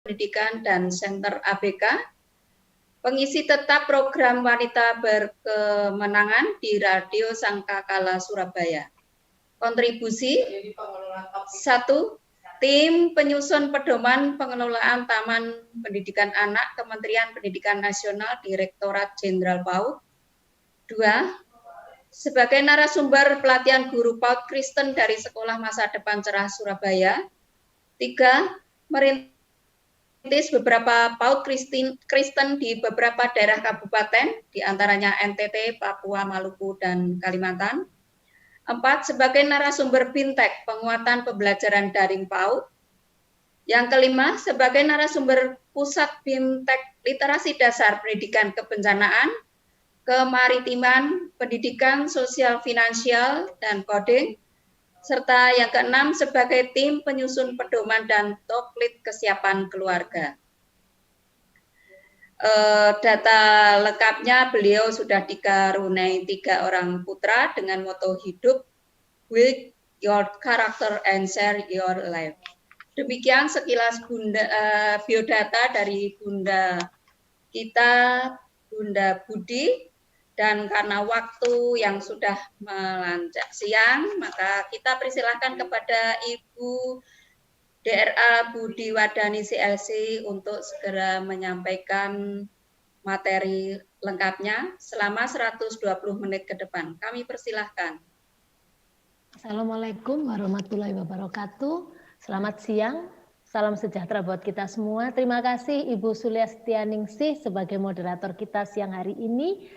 Pendidikan dan Center ABK, pengisi tetap program Wanita Berkemenangan di Radio Sangkakala Surabaya. Kontribusi 1. Tim penyusun pedoman pengelolaan Taman Pendidikan Anak Kementerian Pendidikan Nasional Direktorat Jenderal PAUD. 2. Sebagai narasumber pelatihan guru PAUD Kristen dari Sekolah Masa Depan Cerah Surabaya. 3. Merintis beberapa PAUD Kristen di beberapa daerah kabupaten, diantaranya NTT, Papua, Maluku, dan Kalimantan. 4. Sebagai narasumber BIMTEK, penguatan pembelajaran daring PAUD. Yang kelima, sebagai narasumber pusat BIMTEK literasi dasar pendidikan kebencanaan, kemaritiman, pendidikan sosial finansial, dan coding. Serta yang keenam, sebagai tim penyusun pedoman dan toklit kesiapan keluarga. Data lengkapnya, beliau sudah dikaruniai 3 orang putra dengan moto hidup, build your character and share your life. Demikian sekilas biodata dari Bunda kita, Bunda Budi. Dan karena waktu yang sudah melanjak siang, maka kita persilahkan kepada Ibu DRA Budi Wardani CLC untuk segera menyampaikan materi lengkapnya selama 120 menit ke depan. Kami persilahkan. Assalamualaikum warahmatullahi wabarakatuh. Selamat siang, salam sejahtera buat kita semua. Terima kasih Ibu Suliastianingsih sebagai moderator kita siang hari ini.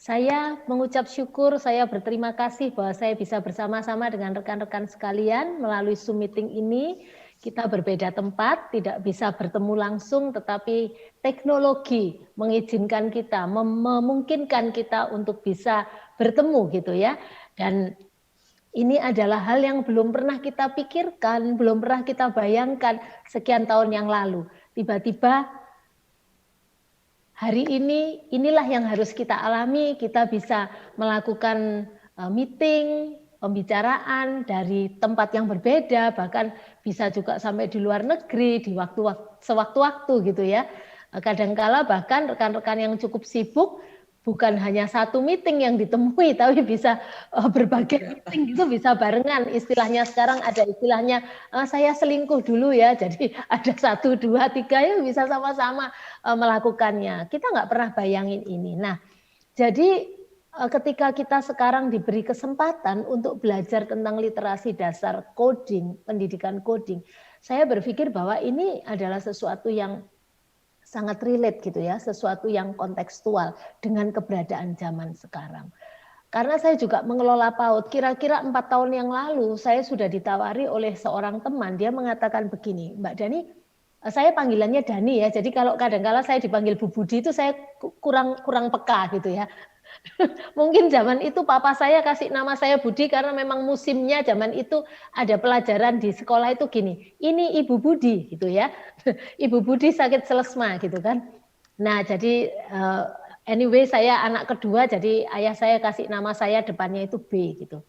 Saya mengucap syukur, saya berterima kasih bahwa saya bisa bersama-sama dengan rekan-rekan sekalian melalui Zoom meeting ini. Kita berbeda tempat, tidak bisa bertemu langsung, tetapi teknologi mengizinkan kita, memungkinkan kita untuk bisa bertemu gitu ya. Dan ini adalah hal yang belum pernah kita pikirkan, belum pernah kita bayangkan sekian tahun yang lalu. Tiba-tiba hari ini, inilah yang harus kita alami, kita bisa melakukan meeting, pembicaraan dari tempat yang berbeda, bahkan bisa juga sampai di luar negeri, di sewaktu-waktu gitu ya. Kadangkala bahkan rekan-rekan yang cukup sibuk, bukan hanya satu meeting yang ditemui, tapi bisa berbagai meeting itu bisa barengan. Istilahnya sekarang ada istilahnya saya selingkuh dulu ya, jadi ada 1, 2, 3 ya bisa sama-sama melakukannya. Kita nggak pernah bayangin ini. Nah, jadi ketika kita sekarang diberi kesempatan untuk belajar tentang literasi dasar coding, pendidikan coding, saya berpikir bahwa ini adalah sesuatu yang sangat relate gitu ya, sesuatu yang kontekstual dengan keberadaan zaman sekarang. Karena saya juga mengelola PAUD, kira-kira 4 tahun yang lalu saya sudah ditawari oleh seorang teman, dia mengatakan begini, Mbak Dani, saya panggilannya Dani ya, jadi kalau kadang-kala saya dipanggil Bu Budi itu saya kurang peka gitu ya. Mungkin zaman itu papa saya kasih nama saya Budi karena memang musimnya zaman itu ada pelajaran di sekolah itu gini, ini Ibu Budi gitu ya, Ibu Budi sakit selesma gitu kan. Nah jadi anyway saya anak kedua, jadi ayah saya kasih nama saya depannya itu B gitu.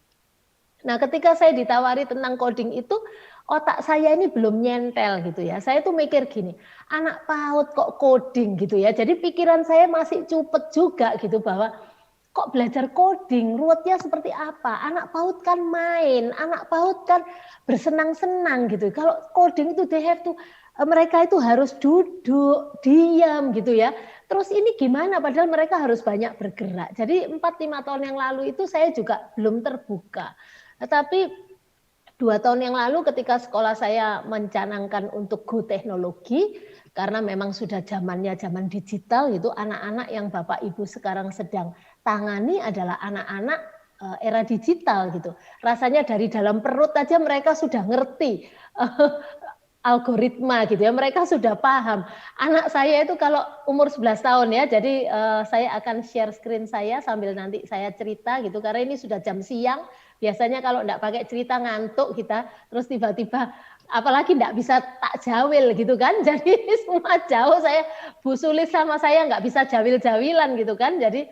Nah ketika saya ditawari tentang coding itu, otak saya ini belum nyentel gitu ya. Saya tuh mikir gini, anak PAUD kok coding gitu ya. Jadi pikiran saya masih cupet juga gitu bahwa kok belajar coding, ruwetnya seperti apa? Anak PAUD kan main, anak PAUD kan bersenang-senang gitu. Kalau coding itu they have to, mereka itu harus duduk, diam gitu ya. Terus ini gimana? Padahal mereka harus banyak bergerak. Jadi 4-5 tahun yang lalu itu saya juga belum terbuka. Tetapi 2 tahun yang lalu ketika sekolah saya mencanangkan untuk go teknologi, karena memang sudah zamannya zaman digital gitu, anak-anak yang Bapak Ibu sekarang sedang tangani adalah anak-anak era digital gitu. Rasanya dari dalam perut aja mereka sudah ngerti algoritma gitu ya, mereka sudah paham. Anak saya itu kalau umur 11 tahun ya, jadi saya akan share screen saya sambil nanti saya cerita gitu, karena ini sudah jam siang. Biasanya kalau enggak pakai cerita ngantuk kita, terus tiba-tiba apalagi enggak bisa tak jawil gitu kan, jadi semua jauh saya, Bu Sulis sama saya enggak bisa jawil-jawilan gitu kan, jadi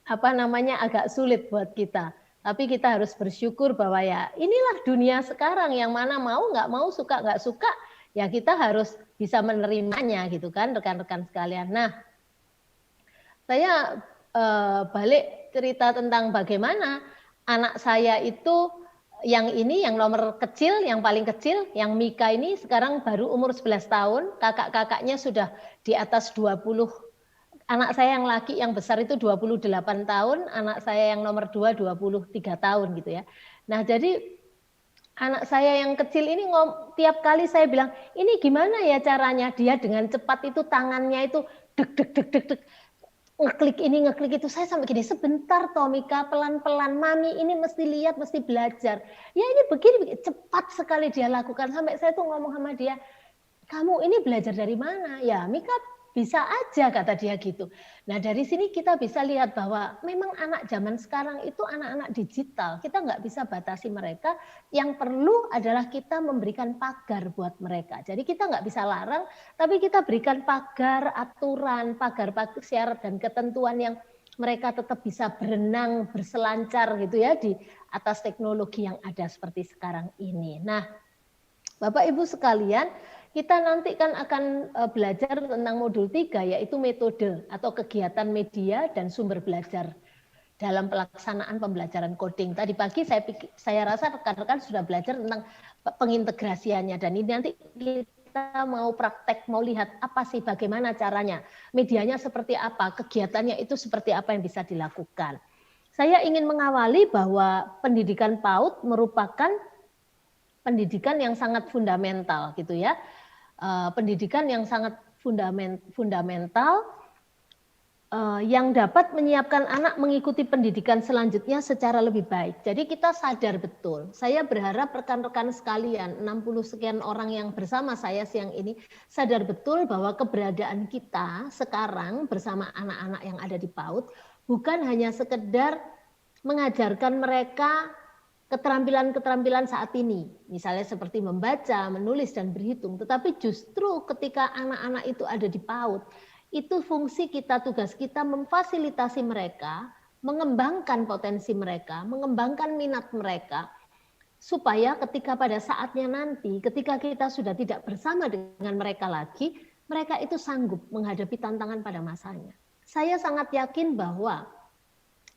apa namanya agak sulit buat kita. Tapi kita harus bersyukur bahwa ya inilah dunia sekarang, yang mana mau nggak mau, suka nggak suka, ya kita harus bisa menerimanya gitu kan rekan-rekan sekalian. Nah, saya balik cerita tentang bagaimana anak saya itu yang ini yang nomor kecil, yang paling kecil, yang Mika ini sekarang baru umur 11 tahun, kakak-kakaknya sudah di atas 20. Anak saya yang laki yang besar itu 28 tahun, anak saya yang nomor 2 23 tahun gitu ya. Nah, jadi anak saya yang kecil ini tiap kali saya bilang, "Ini gimana ya caranya?" Dia dengan cepat itu tangannya itu deg deg deg deg deg ngeklik ini ngeklik itu. Saya sampai gini, sebentar Tomika, pelan-pelan, mami ini mesti lihat, mesti belajar. Ya ini begini, cepat sekali dia lakukan. Sampai saya tuh ngomong sama dia, kamu ini belajar dari mana? Ya Mika bisa aja kata dia gitu. Nah dari sini kita bisa lihat bahwa memang anak zaman sekarang itu anak-anak digital. Kita nggak bisa batasi mereka. Yang perlu adalah kita memberikan pagar buat mereka. Jadi kita nggak bisa larang, tapi kita berikan pagar, aturan, pagar syarat dan ketentuan yang mereka tetap bisa berenang, berselancar gitu ya di atas teknologi yang ada seperti sekarang ini. Nah, Bapak Ibu sekalian, kita nanti kan akan belajar tentang modul 3 yaitu metode atau kegiatan media dan sumber belajar dalam pelaksanaan pembelajaran coding. Tadi pagi saya rasa rekan-rekan sudah belajar tentang pengintegrasiannya dan ini nanti kita mau praktek, mau lihat apa sih bagaimana caranya, medianya seperti apa, kegiatannya itu seperti apa yang bisa dilakukan. Saya ingin mengawali bahwa pendidikan PAUD merupakan pendidikan yang sangat fundamental gitu ya. Pendidikan yang sangat fundamental yang dapat menyiapkan anak mengikuti pendidikan selanjutnya secara lebih baik. Jadi kita sadar betul. Saya berharap rekan-rekan sekalian, 60 sekian orang yang bersama saya siang ini sadar betul bahwa keberadaan kita sekarang bersama anak-anak yang ada di PAUD bukan hanya sekedar mengajarkan mereka keterampilan-keterampilan saat ini, misalnya seperti membaca, menulis, dan berhitung. Tetapi justru ketika anak-anak itu ada di PAUD, itu fungsi kita, tugas kita memfasilitasi mereka, mengembangkan potensi mereka, mengembangkan minat mereka, supaya ketika pada saatnya nanti, ketika kita sudah tidak bersama dengan mereka lagi, mereka itu sanggup menghadapi tantangan pada masanya. Saya sangat yakin bahwa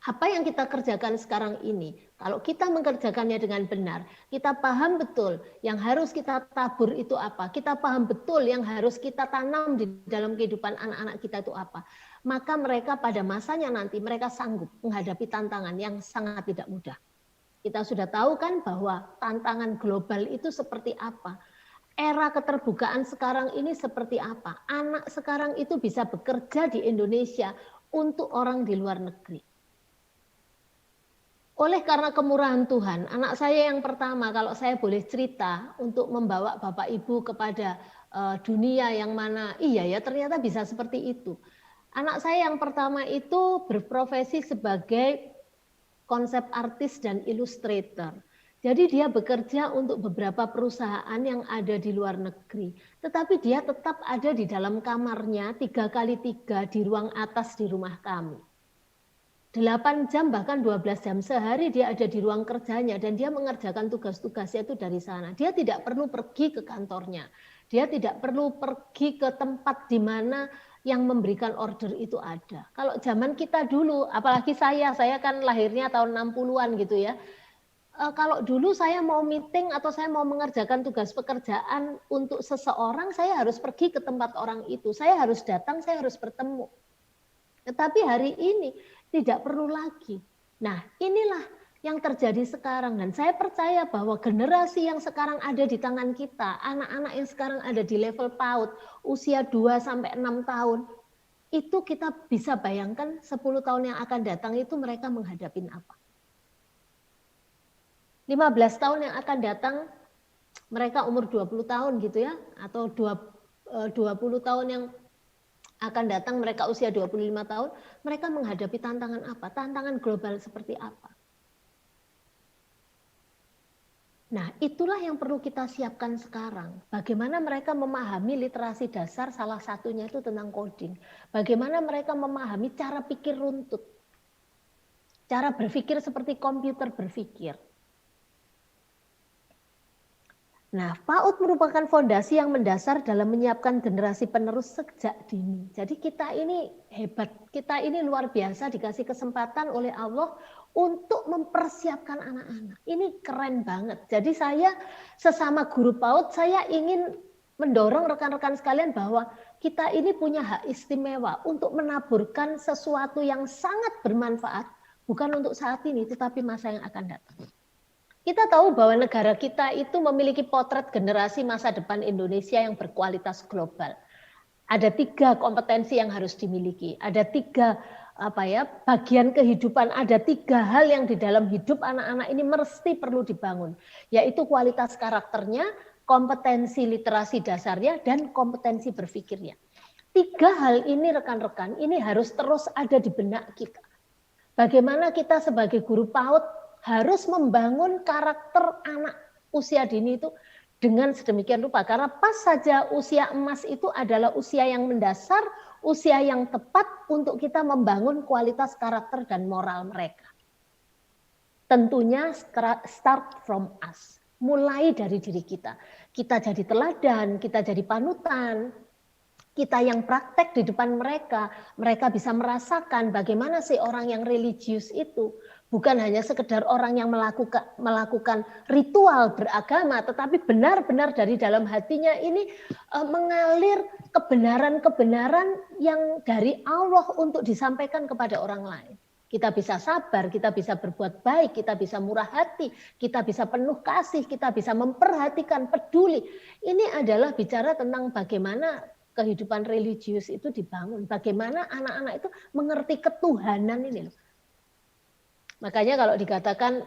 apa yang kita kerjakan sekarang ini, kalau kita mengerjakannya dengan benar, kita paham betul yang harus kita tabur itu apa, kita paham betul yang harus kita tanam di dalam kehidupan anak-anak kita itu apa, maka mereka pada masanya nanti mereka sanggup menghadapi tantangan yang sangat tidak mudah. Kita sudah tahu kan bahwa tantangan global itu seperti apa. Era keterbukaan sekarang ini seperti apa. Anak sekarang itu bisa bekerja di Indonesia untuk orang di luar negeri. Oleh karena kemurahan Tuhan, anak saya yang pertama, kalau saya boleh cerita, untuk membawa Bapak Ibu kepada dunia yang mana, iya ya ternyata bisa seperti itu. Anak saya yang pertama itu berprofesi sebagai konsep artis dan ilustrator. Jadi dia bekerja untuk beberapa perusahaan yang ada di luar negeri. Tetapi dia tetap ada di dalam kamarnya 3x3 di ruang atas di rumah kami. 8 jam bahkan 12 jam sehari dia ada di ruang kerjanya dan dia mengerjakan tugas-tugasnya itu dari sana. Dia tidak perlu pergi ke kantornya. Dia tidak perlu pergi ke tempat di mana yang memberikan order itu ada. Kalau zaman kita dulu, apalagi saya kan lahirnya tahun 60-an gitu ya. Kalau dulu saya mau meeting atau saya mau mengerjakan tugas pekerjaan untuk seseorang, saya harus pergi ke tempat orang itu. Saya harus datang, saya harus bertemu. Tetapi hari ini tidak perlu lagi. Nah, inilah yang terjadi sekarang. Dan saya percaya bahwa generasi yang sekarang ada di tangan kita, anak-anak yang sekarang ada di level PAUD, usia 2-6 tahun, itu kita bisa bayangkan 10 tahun yang akan datang itu mereka menghadapi apa. 15 tahun yang akan datang, mereka umur 20 tahun gitu ya, atau 20 tahun yang akan datang mereka usia 25 tahun, mereka menghadapi tantangan apa? Tantangan global seperti apa? Nah, itulah yang perlu kita siapkan sekarang. Bagaimana mereka memahami literasi dasar, salah satunya itu tentang coding. Bagaimana mereka memahami cara pikir runtut. Cara berpikir seperti komputer berpikir. Nah, PAUD merupakan fondasi yang mendasar dalam menyiapkan generasi penerus sejak dini. Jadi kita ini hebat, kita ini luar biasa dikasih kesempatan oleh Allah untuk mempersiapkan anak-anak. Ini keren banget. Jadi saya sesama guru PAUD, saya ingin mendorong rekan-rekan sekalian bahwa kita ini punya hak istimewa untuk menaburkan sesuatu yang sangat bermanfaat, bukan untuk saat ini, tetapi masa yang akan datang. Kita tahu bahwa negara kita itu memiliki potret generasi masa depan Indonesia yang berkualitas global. Ada 3 kompetensi yang harus dimiliki. Ada 3 bagian kehidupan. Ada 3 hal yang di dalam hidup anak-anak ini mesti perlu dibangun, yaitu kualitas karakternya, kompetensi literasi dasarnya, dan kompetensi berpikirnya. 3 hal ini rekan-rekan ini harus terus ada di benak kita. Bagaimana kita sebagai guru PAUD harus membangun karakter anak usia dini itu dengan sedemikian rupa. Karena pas saja usia emas itu adalah usia yang mendasar, usia yang tepat untuk kita membangun kualitas karakter dan moral mereka. Tentunya start from us. Mulai dari diri kita. Kita jadi teladan, kita jadi panutan. Kita yang praktek di depan mereka, mereka bisa merasakan bagaimana sih orang yang religius itu. Bukan hanya sekedar orang yang melakukan ritual beragama, tetapi benar-benar dari dalam hatinya ini mengalir kebenaran-kebenaran yang dari Allah untuk disampaikan kepada orang lain. Kita bisa sabar, kita bisa berbuat baik, kita bisa murah hati, kita bisa penuh kasih, kita bisa memperhatikan, peduli. Ini adalah bicara tentang bagaimana kehidupan religius itu dibangun. Bagaimana anak-anak itu mengerti ketuhanan ini loh. Makanya kalau dikatakan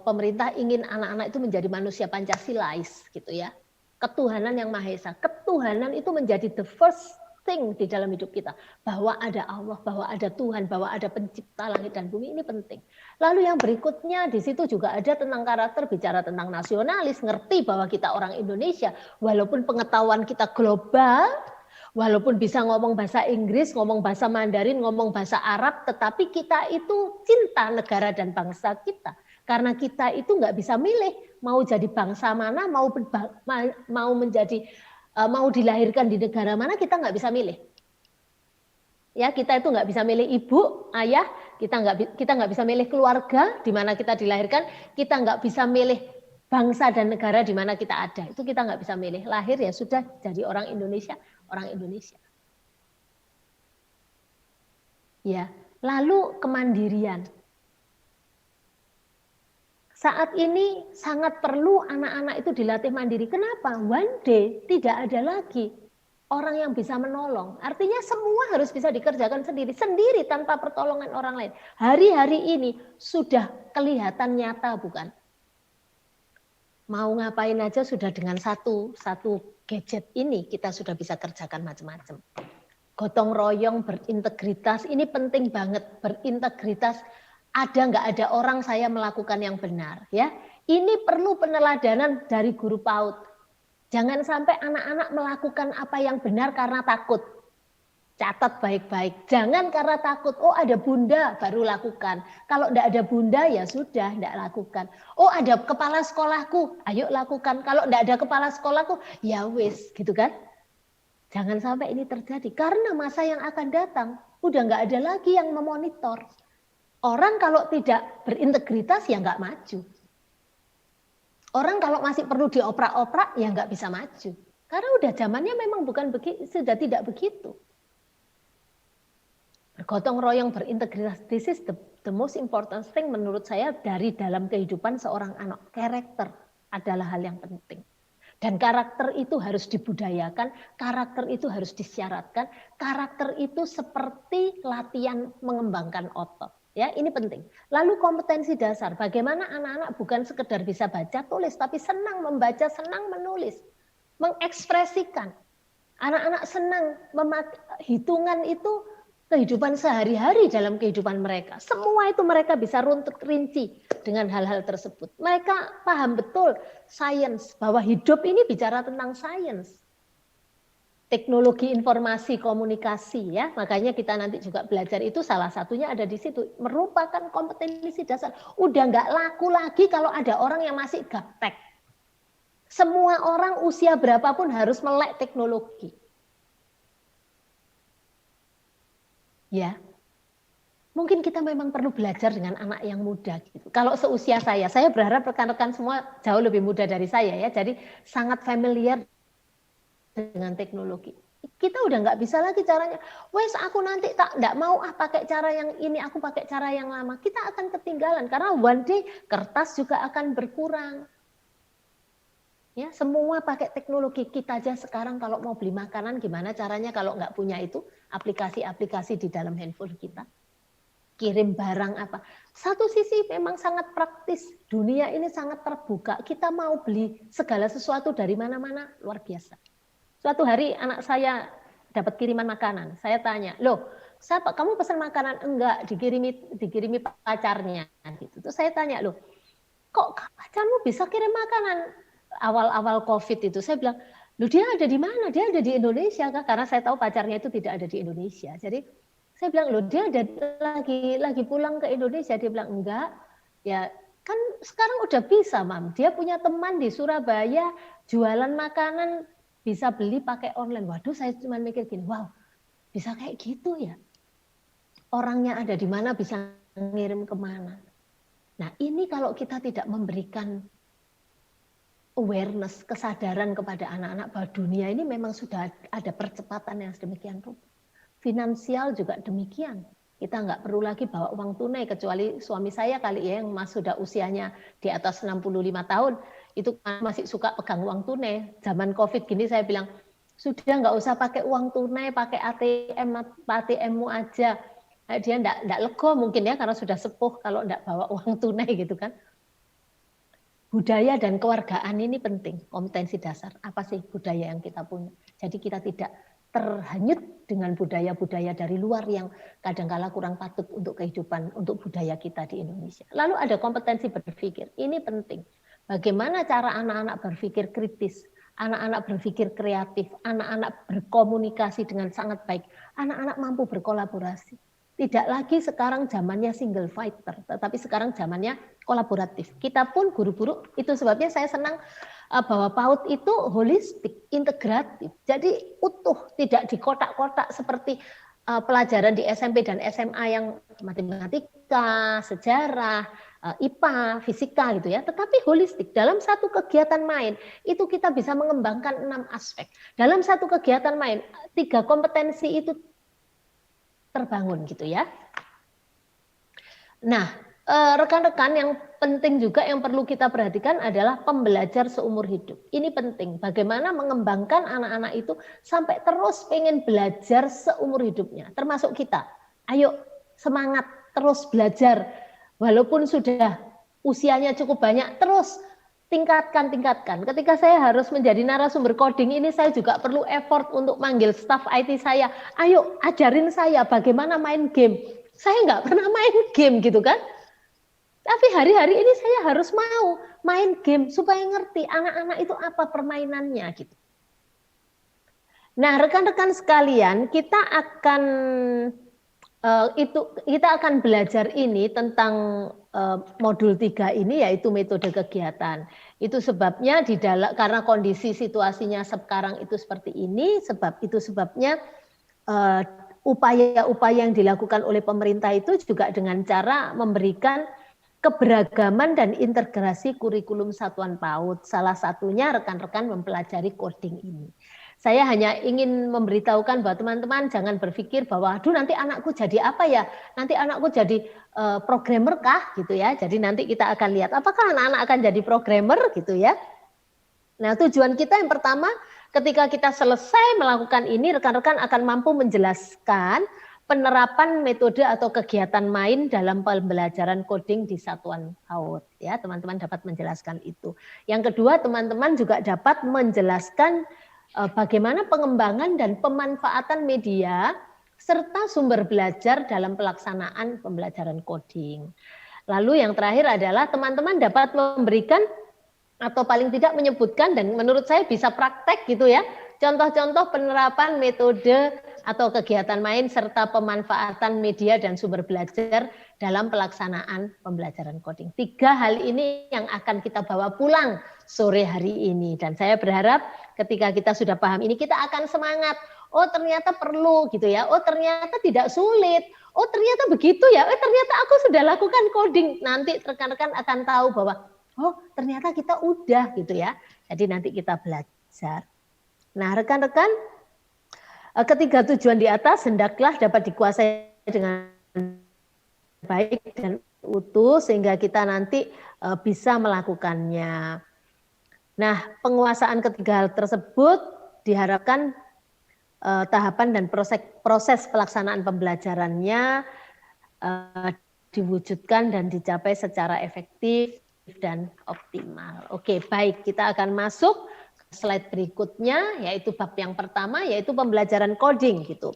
pemerintah ingin anak-anak itu menjadi manusia Pancasilais gitu ya. Ketuhanan yang Maha Esa. Ketuhanan itu menjadi the first thing di dalam hidup kita. Bahwa ada Allah, bahwa ada Tuhan, bahwa ada pencipta langit dan bumi, ini penting. Lalu yang berikutnya di situ juga ada tentang karakter, bicara tentang nasionalis, ngerti bahwa kita orang Indonesia, walaupun pengetahuan kita global, walaupun bisa ngomong bahasa Inggris, ngomong bahasa Mandarin, ngomong bahasa Arab, tetapi kita itu cinta negara dan bangsa kita. Karena kita itu nggak bisa milih mau jadi bangsa mana, mau dilahirkan di negara mana, kita nggak bisa milih. Ya, kita itu nggak bisa milih ibu, ayah, kita nggak bisa milih keluarga di mana kita dilahirkan, kita nggak bisa milih bangsa dan negara di mana kita ada. Itu kita nggak bisa milih. Lahir ya sudah jadi orang Indonesia. Ya, lalu kemandirian. Saat ini sangat perlu anak-anak itu dilatih mandiri. Kenapa? One day tidak ada lagi orang yang bisa menolong. Artinya semua harus bisa dikerjakan sendiri tanpa pertolongan orang lain. Hari-hari ini sudah kelihatan nyata, bukan? Mau ngapain aja sudah dengan satu gadget ini kita sudah bisa kerjakan macam-macam. Gotong royong, berintegritas, ini penting banget. Berintegritas, ada nggak ada orang saya melakukan yang benar, ya. Ini perlu peneladanan dari guru PAUD. Jangan sampai anak-anak melakukan apa yang benar karena takut. Catat baik-baik. Jangan karena takut, oh ada bunda baru lakukan. Kalau enggak ada bunda ya sudah enggak lakukan. Oh ada kepala sekolahku, ayo lakukan. Kalau enggak ada kepala sekolahku, ya wis, gitu kan. Jangan sampai ini terjadi. Karena masa yang akan datang, udah enggak ada lagi yang memonitor. Orang kalau tidak berintegritas ya enggak maju. Orang kalau masih perlu dioprak-oprak ya enggak bisa maju. Karena udah zamannya memang bukan begitu, sudah tidak begitu. Bergotong royong, berintegritas, this is the most important thing menurut saya dari dalam kehidupan seorang anak. Karakter adalah hal yang penting. Dan karakter itu harus dibudayakan, karakter itu harus disyaratkan, karakter itu seperti latihan mengembangkan otot. Ya, ini penting. Lalu kompetensi dasar, bagaimana anak-anak bukan sekedar bisa baca tulis, tapi senang membaca, senang menulis, mengekspresikan. Anak-anak senang hitungan itu kehidupan sehari-hari dalam kehidupan mereka. Semua itu mereka bisa runtut rinci dengan hal-hal tersebut. Mereka paham betul sains, bahwa hidup ini bicara tentang sains. Teknologi informasi komunikasi ya, makanya kita nanti juga belajar itu salah satunya ada di situ, merupakan kompetensi dasar. Udah nggak laku lagi kalau ada orang yang masih gaptek. Semua orang usia berapapun harus melek teknologi. Ya, mungkin kita memang perlu belajar dengan anak yang muda gitu. Kalau seusia saya berharap rekan-rekan semua jauh lebih muda dari saya ya, jadi sangat familiar dengan teknologi. Kita udah nggak bisa lagi caranya, wes aku nanti nggak mau pakai cara yang ini, aku pakai cara yang lama. Kita akan ketinggalan karena one day kertas juga akan berkurang. Ya, semua pakai teknologi. Kita aja sekarang kalau mau beli makanan gimana caranya kalau nggak punya itu aplikasi-aplikasi di dalam handphone kita. Kirim barang apa. Satu sisi memang sangat praktis. Dunia ini sangat terbuka. Kita mau beli segala sesuatu dari mana-mana, luar biasa. Suatu hari anak saya dapat kiriman makanan. Saya tanya, loh, siapa kamu pesan makanan? Enggak, dikirimi pacarnya. Gitu. Terus saya tanya, loh, kok pacarmu bisa kirim makanan? Awal-awal COVID itu saya bilang, loh dia ada di mana? Dia ada di Indonesia, Kak? Karena saya tahu pacarnya itu tidak ada di Indonesia. Jadi saya bilang, loh dia ada lagi pulang ke Indonesia. Dia bilang, enggak. Ya kan sekarang udah bisa, Mam. Dia punya teman di Surabaya jualan makanan bisa beli pakai online. Waduh, saya cuma mikir gini, wow, bisa kayak gitu ya. Orangnya ada di mana, bisa ngirim kemana. Nah ini kalau kita tidak memberikan awareness, kesadaran kepada anak-anak bahwa dunia ini memang sudah ada percepatan yang sedemikian rupa. Finansial juga demikian. Kita nggak perlu lagi bawa uang tunai, kecuali suami saya kali ya yang sudah usianya di atas 65 tahun, itu masih suka pegang uang tunai. Zaman COVID gini saya bilang, sudah nggak usah pakai uang tunai, pakai ATM-mu aja. Dia nggak lego mungkin ya, karena sudah sepuh kalau nggak bawa uang tunai gitu kan. Budaya dan kewargaan ini penting, kompetensi dasar. Apa sih budaya yang kita punya? Jadi kita tidak terhanyut dengan budaya-budaya dari luar yang kadang-kala kurang patut untuk kehidupan, untuk budaya kita di Indonesia. Lalu ada kompetensi berpikir, ini penting. Bagaimana cara anak-anak berpikir kritis, anak-anak berpikir kreatif, anak-anak berkomunikasi dengan sangat baik, anak-anak mampu berkolaborasi. Tidak lagi sekarang zamannya single fighter, tetapi sekarang zamannya kolaboratif. Kita pun guru-guru, itu sebabnya saya senang bahwa PAUD itu holistik, integratif. Jadi utuh, tidak di kotak-kotak seperti pelajaran di SMP dan SMA yang matematika, sejarah, IPA, fisika gitu ya, tetapi holistik. Dalam satu kegiatan main, itu kita bisa mengembangkan 6 aspek. Dalam satu kegiatan main, 3 kompetensi itu terbangun gitu ya. Nah, rekan-rekan yang penting juga yang perlu kita perhatikan adalah pembelajar seumur hidup. Ini penting, bagaimana mengembangkan anak-anak itu sampai terus pengen belajar seumur hidupnya, termasuk kita. Ayo semangat terus belajar, walaupun sudah usianya cukup banyak, terus tingkatkan. Ketika saya harus menjadi narasumber coding ini, saya juga perlu effort untuk manggil staf IT saya. Ayo ajarin saya bagaimana main game. Saya nggak pernah main game gitu kan. Tapi hari-hari ini saya harus mau main game supaya ngerti anak-anak itu apa permainannya gitu. Nah, rekan-rekan sekalian, kita akan belajar ini tentang modul 3 ini, yaitu metode kegiatan. Itu sebabnya karena kondisi situasinya sekarang itu seperti ini, sebabnya upaya-upaya yang dilakukan oleh pemerintah itu juga dengan cara memberikan keberagaman dan integrasi kurikulum satuan PAUD. Salah satunya rekan-rekan mempelajari coding ini. Saya hanya ingin memberitahukan bahwa teman-teman jangan berpikir bahwa aduh nanti anakku jadi apa ya? Nanti anakku jadi programmer kah gitu ya. Jadi nanti kita akan lihat apakah anak-anak akan jadi programmer gitu ya. Nah, tujuan kita yang pertama, ketika kita selesai melakukan ini, rekan-rekan akan mampu menjelaskan penerapan metode atau kegiatan main dalam pembelajaran coding di satuan PAUD ya, teman-teman dapat menjelaskan itu. Yang kedua, teman-teman juga dapat menjelaskan bagaimana pengembangan dan pemanfaatan media serta sumber belajar dalam pelaksanaan pembelajaran coding. Lalu yang terakhir adalah teman-teman dapat memberikan atau paling tidak menyebutkan, dan menurut saya bisa praktek gitu ya, contoh-contoh penerapan metode atau kegiatan main serta pemanfaatan media dan sumber belajar dalam pelaksanaan pembelajaran coding. 3 hal ini yang akan kita bawa pulang sore hari ini. Dan saya berharap ketika kita sudah paham ini, kita akan semangat. Oh ternyata perlu gitu ya. Oh ternyata tidak sulit. Oh ternyata begitu ya. Oh ternyata aku sudah lakukan coding. Nanti rekan-rekan akan tahu bahwa oh ternyata kita udah gitu ya. Jadi nanti kita belajar. Nah rekan-rekan, ketiga tujuan di atas hendaklah dapat dikuasai dengan baik dan utuh sehingga kita nanti bisa melakukannya. Nah, penguasaan ketiga hal tersebut diharapkan tahapan dan proses pelaksanaan pembelajarannya diwujudkan dan dicapai secara efektif dan optimal. Oke, baik, kita akan masuk ke slide berikutnya, yaitu bab yang pertama, yaitu pembelajaran coding gitu.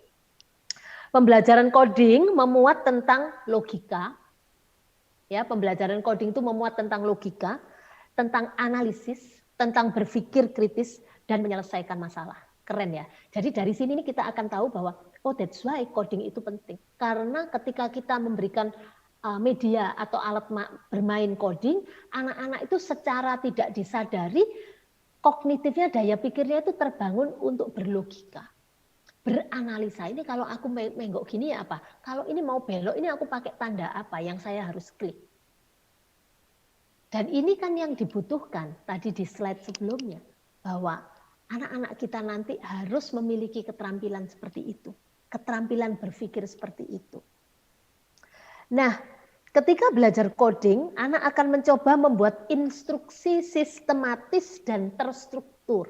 Pembelajaran coding memuat tentang logika. Ya, pembelajaran coding itu memuat tentang logika, tentang analisis, tentang berpikir kritis dan menyelesaikan masalah. Keren ya. Jadi dari sini kita akan tahu bahwa oh that's why coding itu penting. Karena ketika kita memberikan media atau alat bermain coding, anak-anak itu secara tidak disadari kognitifnya, daya pikirnya itu terbangun untuk berlogika. Beranalisa, ini kalau aku menggok gini ya apa? Kalau ini mau belok, ini aku pakai tanda apa yang saya harus klik? Dan ini kan yang dibutuhkan tadi di slide sebelumnya, bahwa anak-anak kita nanti harus memiliki keterampilan seperti itu, keterampilan berpikir seperti itu. Nah, ketika belajar coding, anak akan mencoba membuat instruksi sistematis dan terstruktur.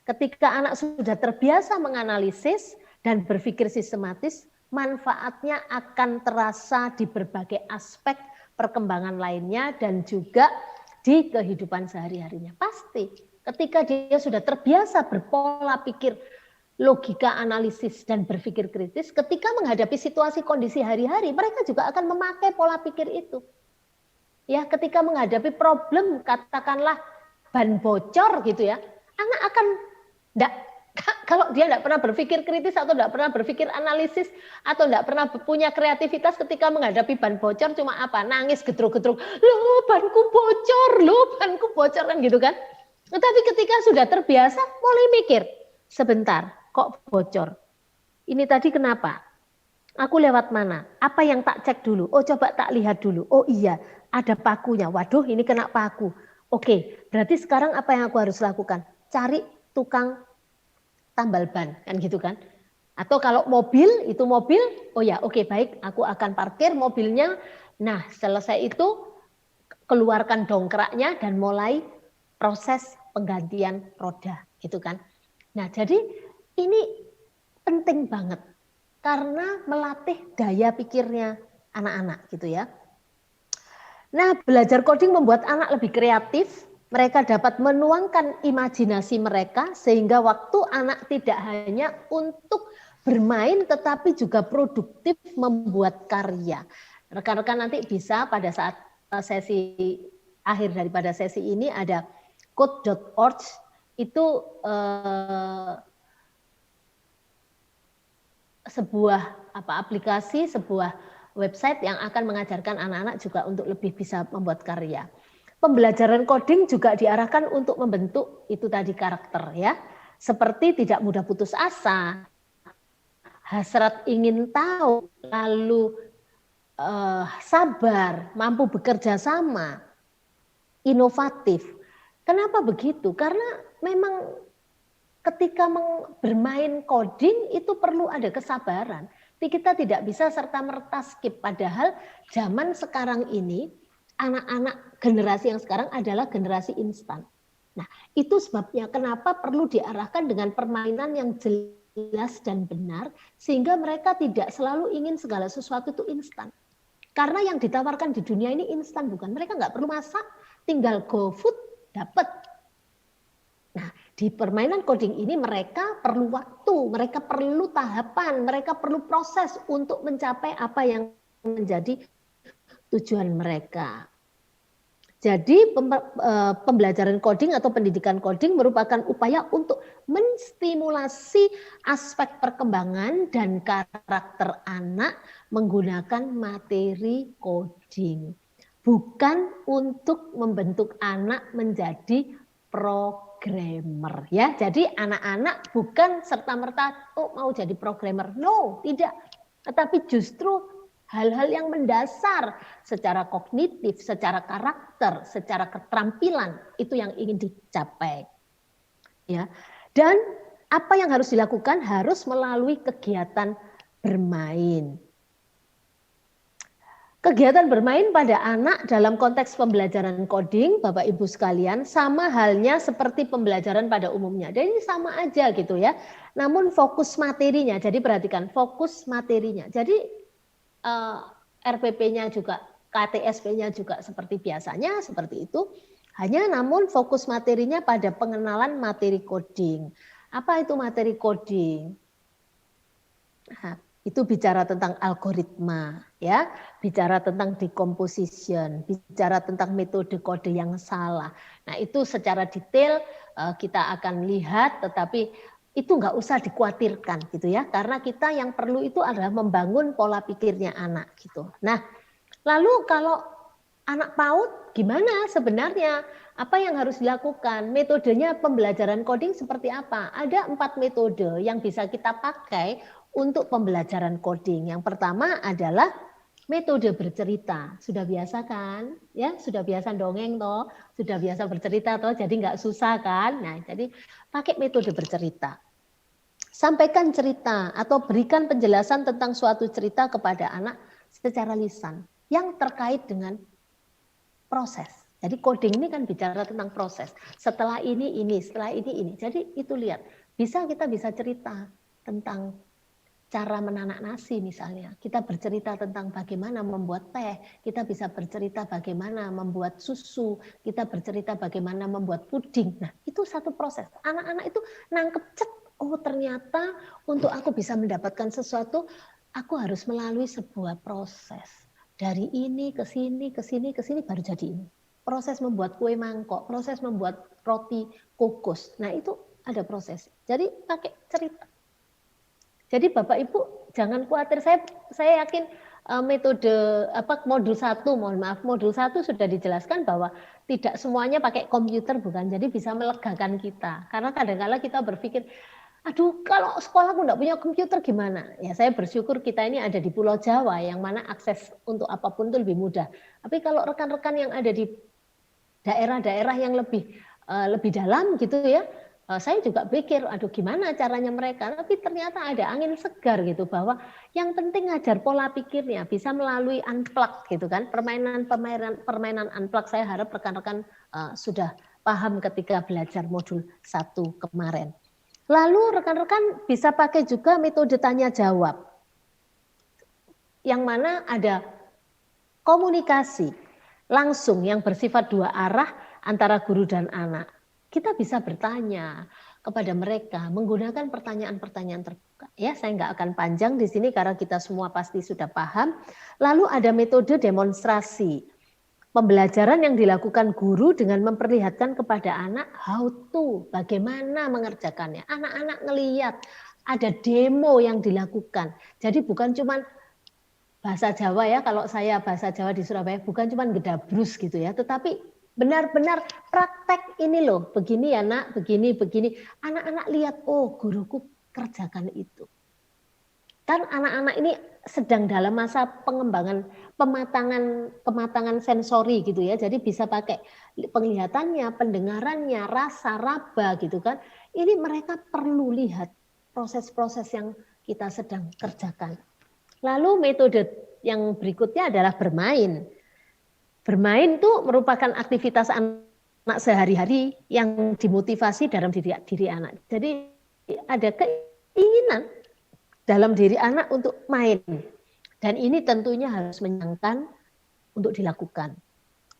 Ketika anak sudah terbiasa menganalisis dan berpikir sistematis, manfaatnya akan terasa di berbagai aspek perkembangan lainnya dan juga di kehidupan sehari-harinya. Pasti ketika dia sudah terbiasa berpola pikir, logika, analisis, dan berpikir kritis, ketika menghadapi situasi kondisi hari-hari, mereka juga akan memakai pola pikir itu. Ya, ketika menghadapi problem, katakanlah ban bocor gitu ya, anak akan kalau dia tidak pernah berpikir kritis atau tidak pernah berpikir analisis atau tidak pernah punya kreativitas ketika menghadapi ban bocor, cuma apa? Nangis gedruk-gedruk, loh banku bocor kan gitu kan. Tetapi ketika sudah terbiasa mulai mikir, sebentar kok bocor, ini tadi kenapa? Aku lewat mana? Apa yang tak cek dulu? Oh coba tak lihat dulu. Oh iya ada pakunya, waduh ini kena paku. Oke, berarti sekarang apa yang aku harus lakukan? Cari tukang tambal ban, kan gitu kan. Atau kalau mobil, oh ya oke baik, aku akan parkir mobilnya. Nah selesai itu keluarkan dongkraknya dan mulai proses penggantian roda, gitu kan. Nah jadi ini penting banget karena melatih daya pikirnya anak-anak gitu ya. Nah belajar coding membuat anak lebih kreatif. Mereka dapat menuangkan imajinasi mereka sehingga waktu anak tidak hanya untuk bermain tetapi juga produktif membuat karya. Rekan-rekan nanti bisa pada saat sesi akhir daripada sesi ini ada code.org itu sebuah aplikasi, sebuah website yang akan mengajarkan anak-anak juga untuk lebih bisa membuat karya. Pembelajaran coding juga diarahkan untuk membentuk itu tadi karakter ya. Seperti tidak mudah putus asa, hasrat ingin tahu, lalu sabar, mampu bekerja sama, inovatif. Kenapa begitu? Karena memang ketika bermain coding itu perlu ada kesabaran. Kita tidak bisa serta-merta skip. Padahal zaman sekarang ini anak-anak generasi yang sekarang adalah generasi instan. Nah, itu sebabnya kenapa perlu diarahkan dengan permainan yang jelas dan benar, sehingga mereka tidak selalu ingin segala sesuatu itu instan. Karena yang ditawarkan di dunia ini instan, bukan. Mereka nggak perlu masak, tinggal GoFood, dapat. Nah, di permainan coding ini mereka perlu waktu, mereka perlu tahapan, mereka perlu proses untuk mencapai apa yang menjadi tujuan mereka. Jadi pembelajaran coding atau pendidikan coding merupakan upaya untuk menstimulasi aspek perkembangan dan karakter anak menggunakan materi coding. Bukan untuk membentuk anak menjadi programmer ya. Jadi anak-anak bukan serta-merta mau jadi programmer. No, tidak. Tetapi justru hal-hal yang mendasar secara kognitif, secara karakter, secara keterampilan itu yang ingin dicapai. Ya. Dan apa yang harus dilakukan harus melalui kegiatan bermain. Kegiatan bermain pada anak dalam konteks pembelajaran coding, Bapak Ibu sekalian, sama halnya seperti pembelajaran pada umumnya. Dan ini sama aja gitu ya. Namun fokus materinya, jadi perhatikan fokus materinya. Jadi RPP-nya juga, KTSP-nya juga seperti biasanya, seperti itu. Hanya namun fokus materinya pada pengenalan materi coding. Apa itu materi coding? Nah, itu bicara tentang algoritma, ya, bicara tentang decomposition, bicara tentang metode kode yang salah. Nah, itu secara detail kita akan lihat, tetapi itu nggak usah dikhawatirkan gitu ya, karena kita yang perlu itu adalah membangun pola pikirnya anak gitu. Nah, lalu kalau anak PAUD gimana sebenarnya? Apa yang harus dilakukan? Metodenya pembelajaran coding seperti apa? Ada 4 metode yang bisa kita pakai untuk pembelajaran coding. Yang pertama adalah metode bercerita. Sudah biasa kan? Ya, sudah biasa dongeng toh, sudah biasa bercerita toh, jadi nggak susah kan? Nah, jadi pakai metode bercerita. Sampaikan cerita atau berikan penjelasan tentang suatu cerita kepada anak secara lisan yang terkait dengan proses. Jadi coding ini kan bicara tentang proses. Setelah ini, setelah ini. Jadi itu lihat, kita bisa cerita tentang cara menanak nasi misalnya. Kita bercerita tentang bagaimana membuat teh, kita bisa bercerita bagaimana membuat susu, kita bercerita bagaimana membuat puding. Nah, itu satu proses. Anak-anak itu nangkep oh ternyata untuk aku bisa mendapatkan sesuatu, aku harus melalui sebuah proses. Dari ini ke sini, ke sini, ke sini baru jadi ini. Proses membuat kue mangkok, proses membuat roti kukus. Nah, itu ada proses. Jadi pakai cerita. Jadi Bapak Ibu jangan khawatir, saya yakin metode modul 1, modul 1 sudah dijelaskan bahwa tidak semuanya pakai komputer bukan. Jadi bisa melegakan kita. Karena kadang-kadang kita berpikir, aduh kalau sekolahku enggak punya komputer gimana? Ya saya bersyukur kita ini ada di Pulau Jawa yang mana akses untuk apapun itu lebih mudah. Tapi kalau rekan-rekan yang ada di daerah-daerah yang lebih dalam gitu ya, saya juga pikir, aduh gimana caranya mereka, tapi ternyata ada angin segar gitu bahwa yang penting ngajar pola pikirnya bisa melalui unplug gitu kan, permainan unplug. Saya harap rekan-rekan sudah paham ketika belajar modul 1 kemarin. Lalu rekan-rekan bisa pakai juga metode tanya jawab, yang mana ada komunikasi langsung yang bersifat 2 arah antara guru dan anak. Kita bisa bertanya kepada mereka menggunakan pertanyaan-pertanyaan terbuka. Ya, saya nggak akan panjang di sini karena kita semua pasti sudah paham. Lalu ada metode demonstrasi. Pembelajaran yang dilakukan guru dengan memperlihatkan kepada anak how to, bagaimana mengerjakannya. Anak-anak ngelihat ada demo yang dilakukan. Jadi bukan cuma bahasa Jawa ya, kalau saya bahasa Jawa di Surabaya bukan cuma gedabrus gitu ya, tetapi benar-benar praktek ini loh, begini ya nak, begini. Anak-anak lihat, oh guruku kerjakan itu. Kan anak-anak ini sedang dalam masa pengembangan, pematangan sensori gitu ya, jadi bisa pakai penglihatannya, pendengarannya, rasa, raba gitu kan. Ini mereka perlu lihat proses-proses yang kita sedang kerjakan. Lalu metode yang berikutnya adalah bermain. Bermain itu merupakan aktivitas anak sehari-hari yang dimotivasi dalam diri anak. Jadi ada keinginan dalam diri anak untuk main. Dan ini tentunya harus menyenangkan untuk dilakukan.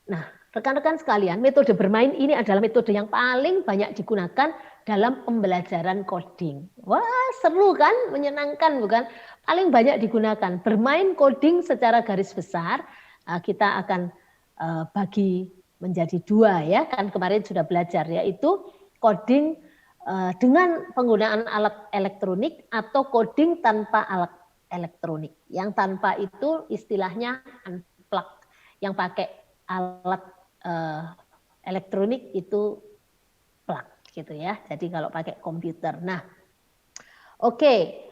Nah, rekan-rekan sekalian, metode bermain ini adalah metode yang paling banyak digunakan dalam pembelajaran coding. Wah, seru kan? Menyenangkan bukan? Paling banyak digunakan. Bermain coding secara garis besar, kita akan bagi menjadi 2 ya, kan kemarin sudah belajar, yaitu coding dengan penggunaan alat elektronik atau coding tanpa alat elektronik. Yang tanpa itu istilahnya unplug, yang pakai alat elektronik itu gitu ya. Jadi kalau pakai komputer. Nah, oke.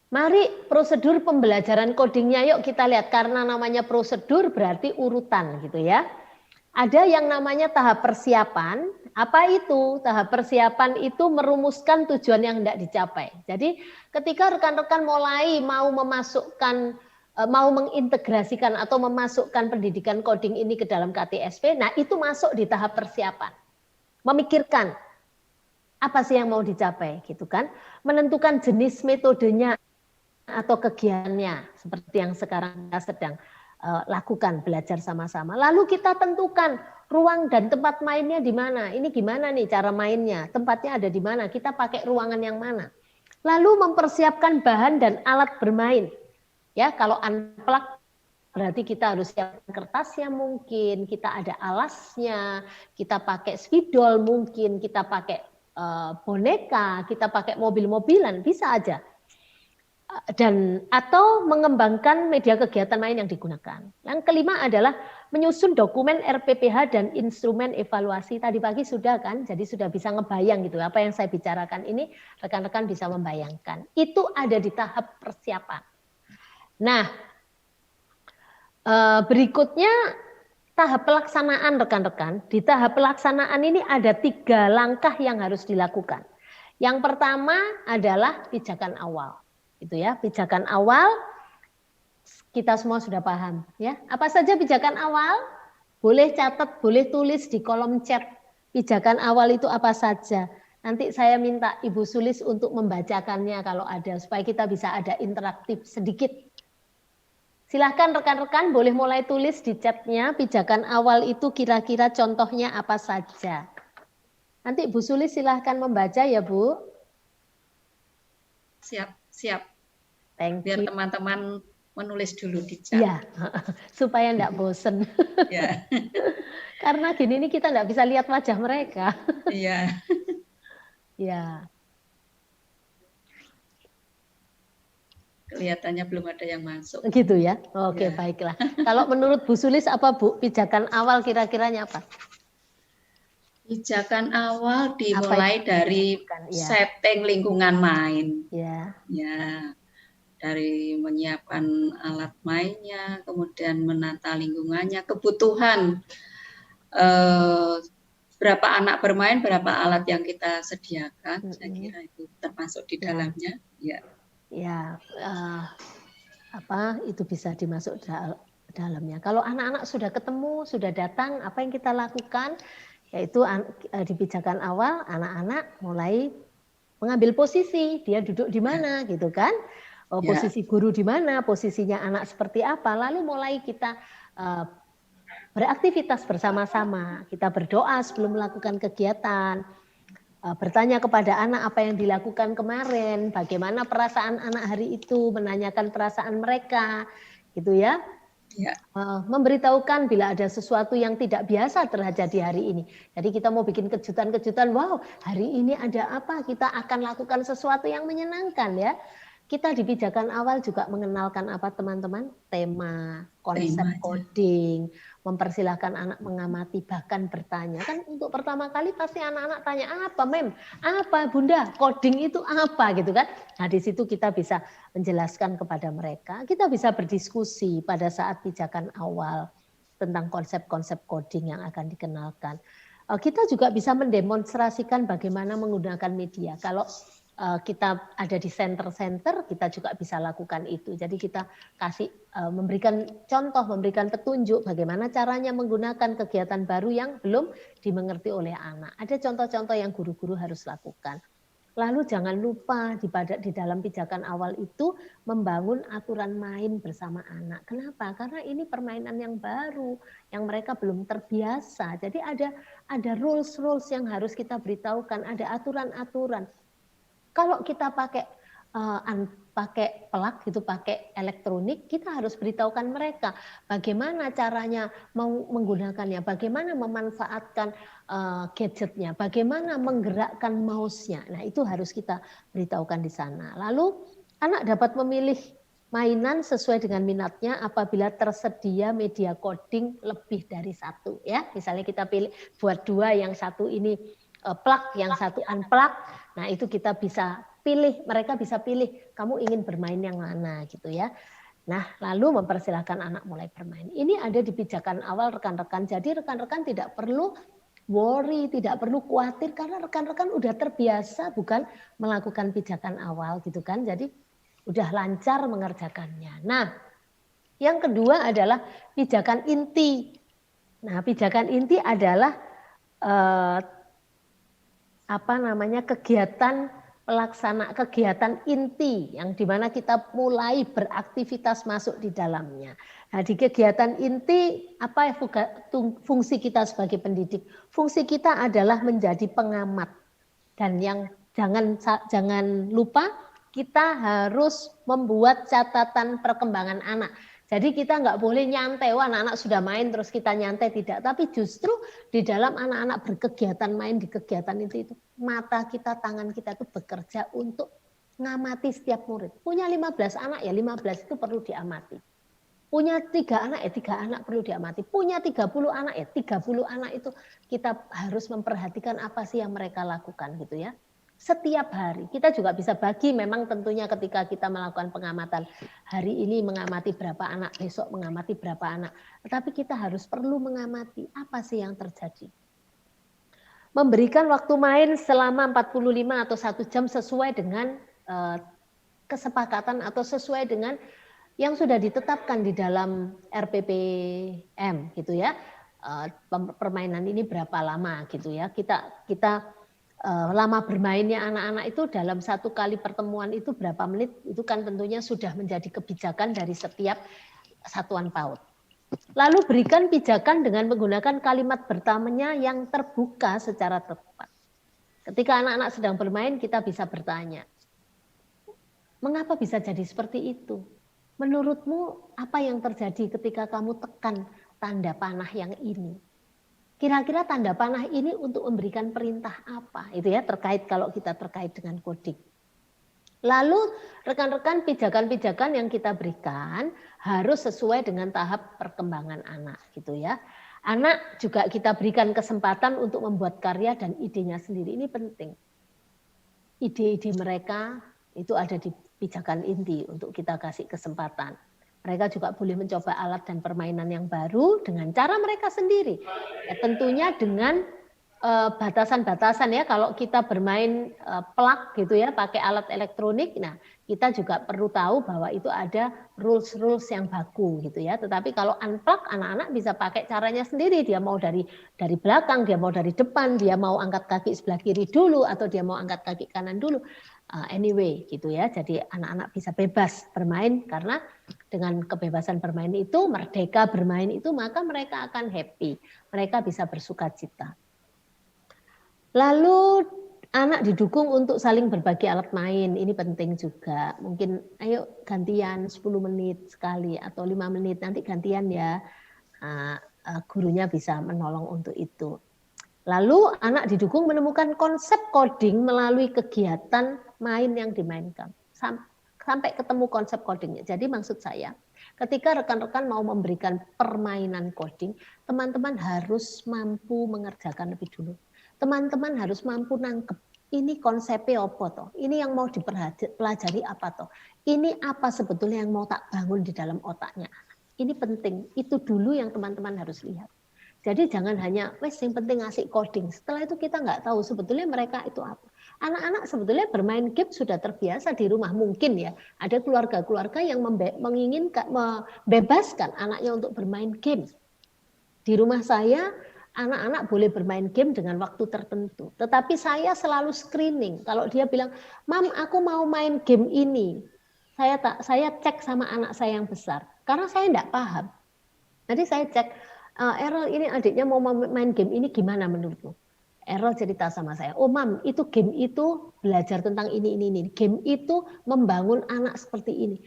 Mari prosedur pembelajaran codingnya yuk kita lihat, karena namanya prosedur berarti urutan gitu ya. Ada yang namanya tahap persiapan. Apa itu? Tahap persiapan itu merumuskan tujuan yang hendak dicapai. Jadi ketika rekan-rekan mulai mau memasukkan, mau mengintegrasikan atau memasukkan pendidikan coding ini ke dalam KTSP, nah itu masuk di tahap persiapan. Memikirkan apa sih yang mau dicapai gitu kan. Menentukan jenis metodenya atau kegiatannya seperti yang sekarang kita sedang lakukan, belajar sama-sama. Lalu kita tentukan ruang dan tempat mainnya di mana. Ini gimana nih cara mainnya? Tempatnya ada di mana? Kita pakai ruangan yang mana? Lalu mempersiapkan bahan dan alat bermain. Ya, kalau unplug berarti kita harus siapkan kertasnya mungkin, kita ada alasnya, kita pakai spidol mungkin, kita pakai boneka, kita pakai mobil-mobilan, bisa aja. Dan atau mengembangkan media kegiatan main yang digunakan. Yang kelima adalah menyusun dokumen RPPH dan instrumen evaluasi. Tadi pagi sudah kan, jadi sudah bisa ngebayang gitu. Apa yang saya bicarakan ini rekan-rekan bisa membayangkan. Itu ada di tahap persiapan. Nah, berikutnya tahap pelaksanaan rekan-rekan. Di tahap pelaksanaan ini ada 3 langkah yang harus dilakukan. Yang pertama adalah pijakan awal. Itu ya, pijakan awal kita semua sudah paham ya. Apa saja pijakan awal? Boleh catat, boleh tulis di kolom chat. Pijakan awal itu apa saja? Nanti saya minta Ibu Sulis untuk membacakannya kalau ada, supaya kita bisa ada interaktif sedikit. Silahkan rekan-rekan boleh mulai tulis di chatnya, pijakan awal itu kira-kira contohnya apa saja. Nanti Bu Sulis silahkan membaca ya Bu. Siap. Biar teman-teman menulis dulu di chat. Iya, supaya enggak bosen. Ya. Karena gini nih kita enggak bisa lihat wajah mereka. Iya. Ya. Kelihatannya belum ada yang masuk. Gitu ya. Oke, ya. Baiklah. Kalau menurut Bu Sulis apa Bu? Pijakan awal kira-kiranya apa? Pijakan awal dimulai dari setting lingkungan main. Ya. Ya. Dari menyiapkan alat mainnya, kemudian menata lingkungannya, kebutuhan berapa anak bermain, berapa alat yang kita sediakan, saya kira itu termasuk di dalamnya. Ya. Ya, itu bisa dimasuk dalamnya. Kalau anak-anak sudah ketemu, sudah datang, apa yang kita lakukan? Yaitu di pijakan awal anak-anak mulai mengambil posisi, dia duduk di mana gitu kan? Posisi guru di mana, posisinya anak seperti apa, lalu mulai kita beraktivitas bersama-sama, kita berdoa sebelum melakukan kegiatan, bertanya kepada anak apa yang dilakukan kemarin, bagaimana perasaan anak hari itu, menanyakan perasaan mereka, gitu ya. Ya. Memberitahukan bila ada sesuatu yang tidak biasa terjadi hari ini. Jadi kita mau bikin kejutan-kejutan, wow hari ini ada apa, kita akan lakukan sesuatu yang menyenangkan ya. Kita di pijakan awal juga mengenalkan apa teman-teman? Tema, konsep coding, mempersilahkan anak mengamati bahkan bertanya. Kan untuk pertama kali pasti anak-anak tanya apa Mem? Apa Bunda? Coding itu apa gitu kan? Nah di situ kita bisa menjelaskan kepada mereka. Kita bisa berdiskusi pada saat pijakan awal tentang konsep-konsep coding yang akan dikenalkan. Kita juga bisa mendemonstrasikan bagaimana menggunakan media. Kalau kita ada di center-center, kita juga bisa lakukan itu. Jadi kita kasih memberikan contoh, memberikan petunjuk bagaimana caranya menggunakan kegiatan baru yang belum dimengerti oleh anak. Ada contoh-contoh yang guru-guru harus lakukan. Lalu jangan lupa di dalam pijakan awal itu membangun aturan main bersama anak. Kenapa? Karena ini permainan yang baru, yang mereka belum terbiasa. Jadi ada rules-rules yang harus kita beritahukan, ada aturan-aturan. Kalau kita pakai plug gitu, pakai elektronik, kita harus beritahukan mereka bagaimana caranya menggunakannya, bagaimana memanfaatkan gadgetnya, bagaimana menggerakkan mouse-nya. Nah, itu harus kita beritahukan di sana. Lalu anak dapat memilih mainan sesuai dengan minatnya apabila tersedia media coding lebih dari satu ya. Misalnya kita pilih buat 2, yang satu ini plug, yang satu unplug. Nah, itu kita bisa pilih, mereka bisa pilih kamu ingin bermain yang mana gitu ya. Nah, lalu mempersilahkan anak mulai bermain. Ini ada di pijakan awal rekan-rekan. Jadi rekan-rekan tidak perlu worry, tidak perlu khawatir karena rekan-rekan udah terbiasa bukan melakukan pijakan awal gitu kan. Jadi udah lancar mengerjakannya. Nah, yang kedua adalah pijakan inti. Nah, pijakan inti adalah kegiatan inti yang dimana kita mulai beraktivitas masuk di dalamnya. Nah, di kegiatan inti apa fungsi kita sebagai pendidik? Fungsi kita adalah menjadi pengamat, dan yang jangan lupa kita harus membuat catatan perkembangan anak. Jadi kita nggak boleh nyantai, wah anak-anak sudah main terus kita nyantai, tidak. Tapi justru di dalam anak-anak berkegiatan main di kegiatan itu mata kita, tangan kita itu bekerja untuk ngamati setiap murid. Punya 15 anak ya 15 itu perlu diamati. Punya 3 anak ya 3 anak perlu diamati. Punya 30 anak ya 30 anak itu kita harus memperhatikan apa sih yang mereka lakukan gitu ya. Setiap hari kita juga bisa bagi, memang tentunya ketika kita melakukan pengamatan hari ini mengamati berapa anak, besok mengamati berapa anak, tetapi kita harus perlu mengamati apa sih yang terjadi. Memberikan waktu main selama 45 atau 1 jam sesuai dengan kesepakatan atau sesuai dengan yang sudah ditetapkan di dalam RPPM gitu ya. Permainan ini berapa lama gitu ya. Kita lama bermainnya anak-anak itu dalam 1 kali pertemuan itu berapa menit, itu kan tentunya sudah menjadi kebijakan dari setiap satuan PAUD. Lalu berikan pijakan dengan menggunakan kalimat bertamanya yang terbuka secara tepat. Ketika anak-anak sedang bermain, kita bisa bertanya, mengapa bisa jadi seperti itu? Menurutmu apa yang terjadi ketika kamu tekan tanda panah yang ini? Kira-kira tanda panah ini untuk memberikan perintah apa? Itu ya terkait kalau kita terkait dengan coding. Lalu rekan-rekan pijakan-pijakan yang kita berikan harus sesuai dengan tahap perkembangan anak gitu ya. Anak juga kita berikan kesempatan untuk membuat karya dan idenya sendiri, ini penting. Ide-ide mereka itu ada di pijakan inti untuk kita kasih kesempatan. Mereka juga boleh mencoba alat dan permainan yang baru dengan cara mereka sendiri. Ya, tentunya dengan batasan-batasan ya, kalau kita bermain plug gitu ya, pakai alat elektronik, nah kita juga perlu tahu bahwa itu ada rules yang baku gitu ya. Tetapi kalau unplug, anak-anak bisa pakai caranya sendiri. Dia mau dari belakang, dia mau dari depan, dia mau angkat kaki sebelah kiri dulu, atau dia mau angkat kaki kanan dulu. Anyway gitu ya, jadi anak-anak bisa bebas bermain, karena dengan kebebasan bermain itu, merdeka bermain itu, maka mereka akan happy, mereka bisa bersuka cita. Lalu anak didukung untuk saling berbagi alat main, ini penting juga. Mungkin ayo gantian 10 menit sekali atau 5 menit, nanti gantian ya, gurunya bisa menolong untuk itu. Lalu anak didukung menemukan konsep coding melalui kegiatan main yang dimainkan. Sampai ketemu konsep codingnya. Jadi maksud saya, ketika rekan-rekan mau memberikan permainan coding, teman-teman harus mampu mengerjakan lebih dulu. Teman-teman harus mampu nangkep, ini konsepnya apa toh? Ini yang mau dipelajari apa toh? Ini apa sebetulnya yang mau tak bangun di dalam otaknya? Ini penting, itu dulu yang teman-teman harus lihat. Jadi jangan hanya, wes yang penting ngasih coding. Setelah itu kita nggak tahu sebetulnya mereka itu apa. Anak-anak sebetulnya bermain game sudah terbiasa di rumah, mungkin ya. Ada keluarga-keluarga yang menginginkan membebaskan anaknya untuk bermain game. Di rumah saya, anak-anak boleh bermain game dengan waktu tertentu. Tetapi saya selalu screening. Kalau dia bilang, "Mam, aku mau main game ini." Saya cek sama anak saya yang besar. Karena saya tidak paham. Nanti saya cek, Errol, ini adiknya mau main game ini gimana menurutmu? Errol cerita sama saya, oh mam, itu game itu belajar tentang ini. Game itu membangun anak seperti ini.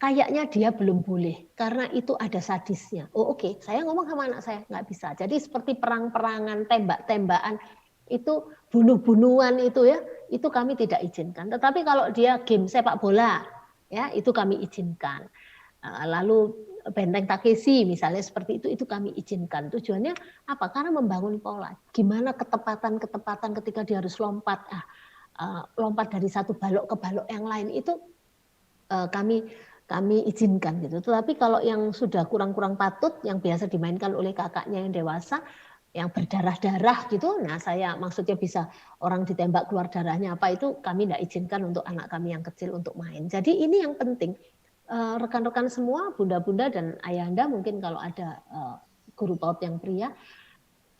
Kayaknya dia belum boleh, karena itu ada sadisnya. Oh oke, saya ngomong sama anak saya, nggak bisa. Jadi seperti perang-perangan, tembak-tembakan, itu bunuh-bunuhan itu ya, itu kami tidak izinkan. Tetapi kalau dia game sepak bola, ya itu kami izinkan. Lalu benteng Takeshi misalnya seperti itu kami izinkan. Tujuannya apa? Karena membangun pola. Gimana ketepatan ketika dia harus lompat, lompat dari satu balok ke balok yang lain itu kami izinkan gitu. Tetapi kalau yang sudah kurang-kurang patut, yang biasa dimainkan oleh kakaknya yang dewasa, yang berdarah-darah gitu, nah saya maksudnya bisa orang ditembak keluar darahnya apa itu kami tidak izinkan untuk anak kami yang kecil untuk main. Jadi ini yang penting. Rekan-rekan semua, bunda-bunda dan ayahanda mungkin kalau ada guru PAUD yang pria,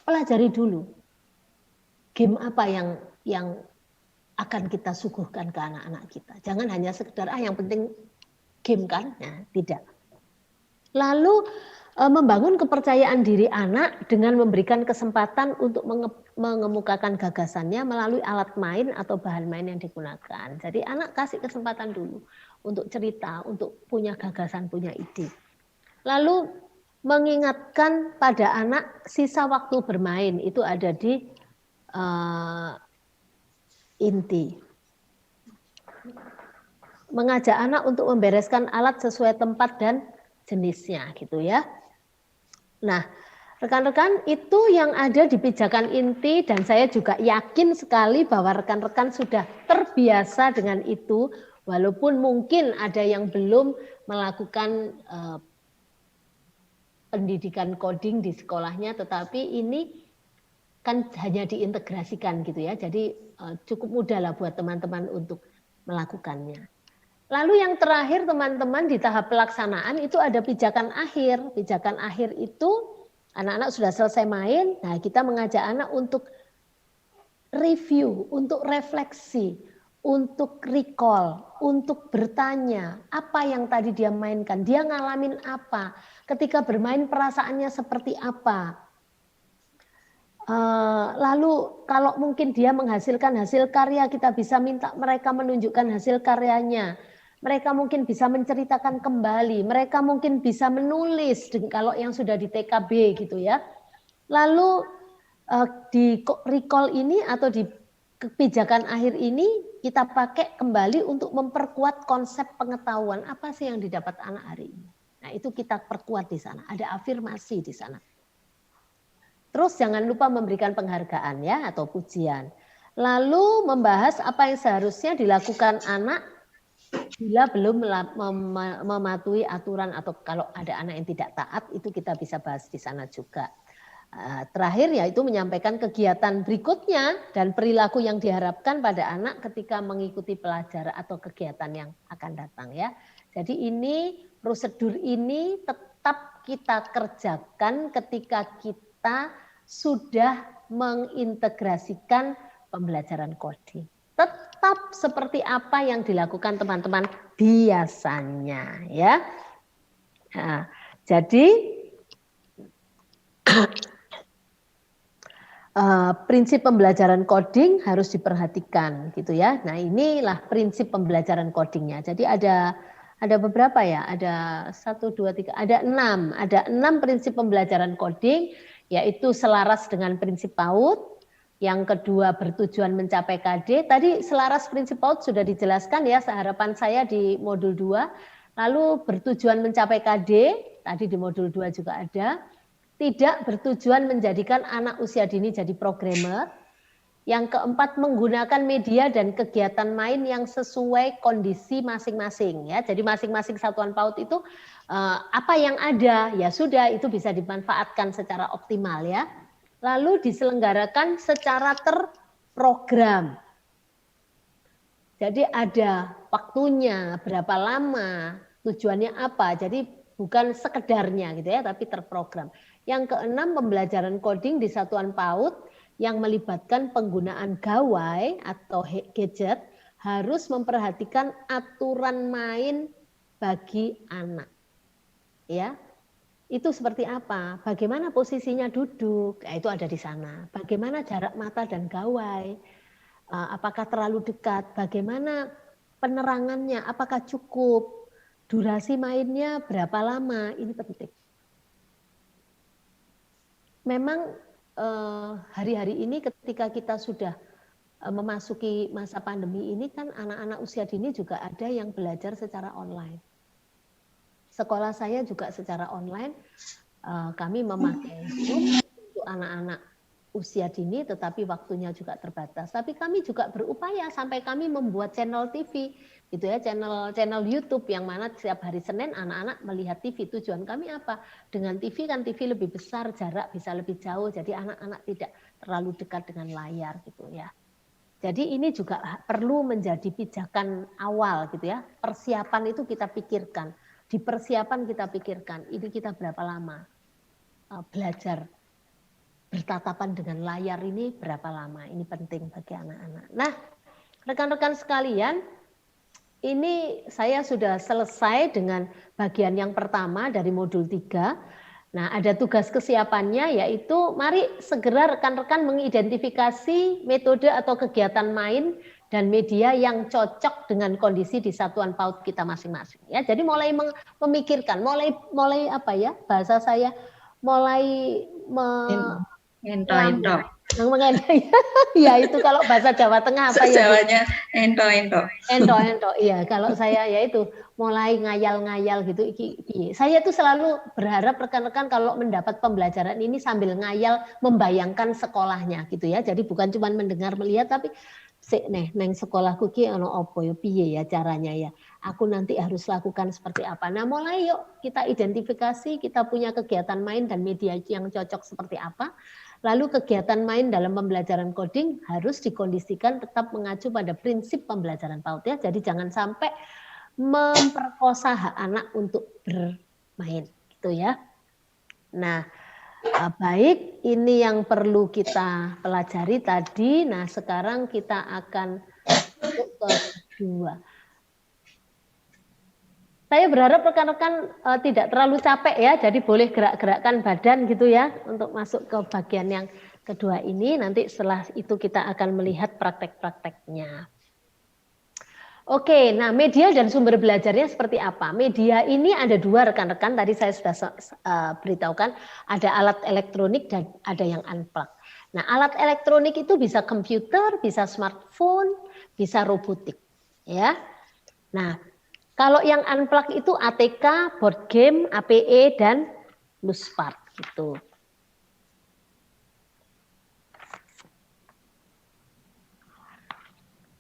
pelajari dulu game apa yang akan kita suguhkan ke anak-anak kita. Jangan hanya sekedar yang penting game kan, nah, tidak. Lalu membangun kepercayaan diri anak dengan memberikan kesempatan untuk mengemukakan gagasannya melalui alat main atau bahan main yang digunakan. Jadi anak kasih kesempatan dulu untuk cerita, untuk punya gagasan, punya ide. Lalu mengingatkan pada anak sisa waktu bermain itu ada di inti. Mengajak anak untuk membereskan alat sesuai tempat dan jenisnya gitu ya. Nah, rekan-rekan itu yang ada di pijakan inti dan saya juga yakin sekali bahwa rekan-rekan sudah terbiasa dengan itu walaupun mungkin ada yang belum melakukan pendidikan coding di sekolahnya, tetapi ini kan hanya diintegrasikan gitu ya. Jadi cukup mudah lah buat teman-teman untuk melakukannya. Lalu yang terakhir teman-teman di tahap pelaksanaan itu ada pijakan akhir. Pijakan akhir itu anak-anak sudah selesai main, nah kita mengajak anak untuk review, untuk refleksi, untuk recall, untuk bertanya apa yang tadi dia mainkan, dia ngalamin apa, ketika bermain perasaannya seperti apa. Lalu kalau mungkin dia menghasilkan hasil karya, kita bisa minta mereka menunjukkan hasil karyanya. Mereka mungkin bisa menceritakan kembali, mereka mungkin bisa menulis kalau yang sudah di TKB gitu ya. Lalu di recall ini atau di kebijakan akhir ini kita pakai kembali untuk memperkuat konsep pengetahuan apa sih yang didapat anak hari ini. Nah itu kita perkuat di sana, ada afirmasi di sana. Terus jangan lupa memberikan penghargaan ya atau pujian. Lalu membahas apa yang seharusnya dilakukan anak bila belum mematuhi aturan atau kalau ada anak yang tidak taat itu kita bisa bahas di sana juga. Terakhir yaitu menyampaikan kegiatan berikutnya dan perilaku yang diharapkan pada anak ketika mengikuti pelajaran atau kegiatan yang akan datang ya. Jadi ini prosedur ini tetap kita kerjakan ketika kita sudah mengintegrasikan pembelajaran coding. Tetap seperti apa yang dilakukan teman-teman biasanya ya. Nah, jadi prinsip pembelajaran coding harus diperhatikan gitu ya. Nah, inilah prinsip pembelajaran codingnya. Jadi ada beberapa ya, ada 1, 2, 3, ada 6. Ada 6 prinsip pembelajaran coding, yaitu selaras dengan prinsip PAUD. Yang kedua bertujuan mencapai KD. Tadi selaras prinsip PAUD sudah dijelaskan ya, seharapan saya di modul 2. Lalu bertujuan mencapai KD, tadi di modul 2 juga ada. Tidak bertujuan menjadikan anak usia dini jadi programmer. Yang keempat menggunakan media dan kegiatan main yang sesuai kondisi masing-masing ya. Jadi masing-masing satuan PAUD itu apa yang ada ya sudah itu bisa dimanfaatkan secara optimal ya. Lalu diselenggarakan secara terprogram. Jadi ada waktunya, berapa lama, tujuannya apa. Jadi bukan sekedarnya gitu ya, tapi terprogram. Yang keenam, pembelajaran coding di satuan PAUD yang melibatkan penggunaan gawai atau gadget harus memperhatikan aturan main bagi anak. Ya. Itu seperti apa? Bagaimana posisinya duduk? Itu ada di sana. Bagaimana jarak mata dan gawai? Apakah terlalu dekat? Bagaimana penerangannya? Apakah cukup? Durasi mainnya berapa lama? Ini penting. Memang hari-hari ini ketika kita sudah memasuki masa pandemi ini kan anak-anak usia dini juga ada yang belajar secara online. sekolah saya juga secara online, kami memakai Zoom untuk anak-anak usia dini, tetapi waktunya juga terbatas. Tapi kami juga berupaya sampai kami membuat channel TV, gitu ya, channel YouTube yang mana setiap hari Senin anak-anak melihat TV. Tujuan kami apa? Dengan TV kan TV lebih besar, jarak bisa lebih jauh, jadi anak-anak tidak terlalu dekat dengan layar, gitu ya. Jadi ini juga perlu menjadi pijakan awal, gitu ya. Persiapan itu kita pikirkan, di persiapan kita pikirkan, ini kita berapa lama belajar bertatapan dengan layar ini berapa lama, ini penting bagi anak-anak. Nah, rekan-rekan sekalian, ini saya sudah selesai dengan bagian yang pertama dari modul 3. Nah, ada tugas kesiapannya yaitu mari segera rekan-rekan mengidentifikasi metode atau kegiatan main dan media yang cocok dengan kondisi di satuan PAUD kita masing-masing ya. Jadi mulai memikirkan, mulai apa ya? Bahasa saya mulai ento. Ya itu kalau bahasa Jawa Tengah apa ya? Jawanya ento. Iya, kalau saya ya itu mulai ngayal-ngayal gitu. Saya tuh selalu berharap rekan-rekan kalau mendapat pembelajaran ini sambil ngayal membayangkan sekolahnya gitu ya. Jadi bukan cuma mendengar melihat tapi neng sekolahku ki ono opo yo piye ya caranya ya. Aku nanti harus lakukan seperti apa. Nah, mulai yuk kita identifikasi, kita punya kegiatan main dan media yang cocok seperti apa. Lalu kegiatan main dalam pembelajaran coding harus dikondisikan tetap mengacu pada prinsip pembelajaran PAUD ya. Jadi jangan sampai memperkosa hak anak untuk bermain gitu ya. Nah, baik, ini yang perlu kita pelajari tadi. Nah, sekarang kita akan masuk ke kedua. Saya berharap rekan-rekan tidak terlalu capek ya, jadi boleh gerak-gerakkan badan gitu ya untuk masuk ke bagian yang kedua ini. Nanti setelah itu kita akan melihat praktek-prakteknya. Oke, nah media dan sumber belajarnya seperti apa? Media ini ada dua rekan-rekan, tadi saya sudah beritahukan, ada alat elektronik dan ada yang unplug. Nah, alat elektronik itu bisa komputer, bisa smartphone, bisa robotik, ya. Nah, kalau yang unplug itu ATK, board game, APE, dan Luspart gitu.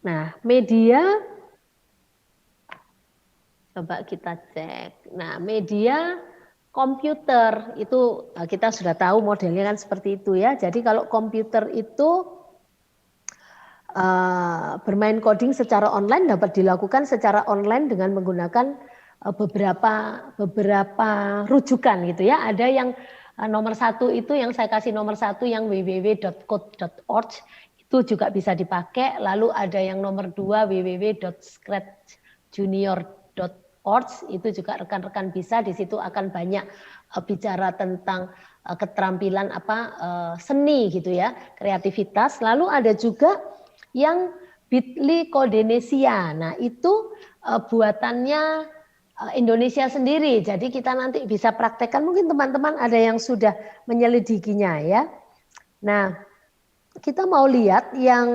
Nah, media, coba kita cek. Nah, media komputer itu kita sudah tahu modelnya kan seperti itu ya. Jadi kalau komputer itu bermain coding secara online dapat dilakukan secara online dengan menggunakan beberapa rujukan gitu ya. Ada yang nomor 1 itu yang saya kasih nomor 1 yang www.code.org itu juga bisa dipakai. Lalu ada yang nomor 2 www.scratchjunior.org itu juga rekan-rekan bisa, di situ akan banyak bicara tentang keterampilan seni gitu ya, kreativitas. Lalu ada juga yang Bitly Codenesia. Nah, itu buatannya Indonesia sendiri. Jadi kita nanti bisa praktekkan, mungkin teman-teman ada yang sudah menyelidikinya ya. Nah, kita mau lihat yang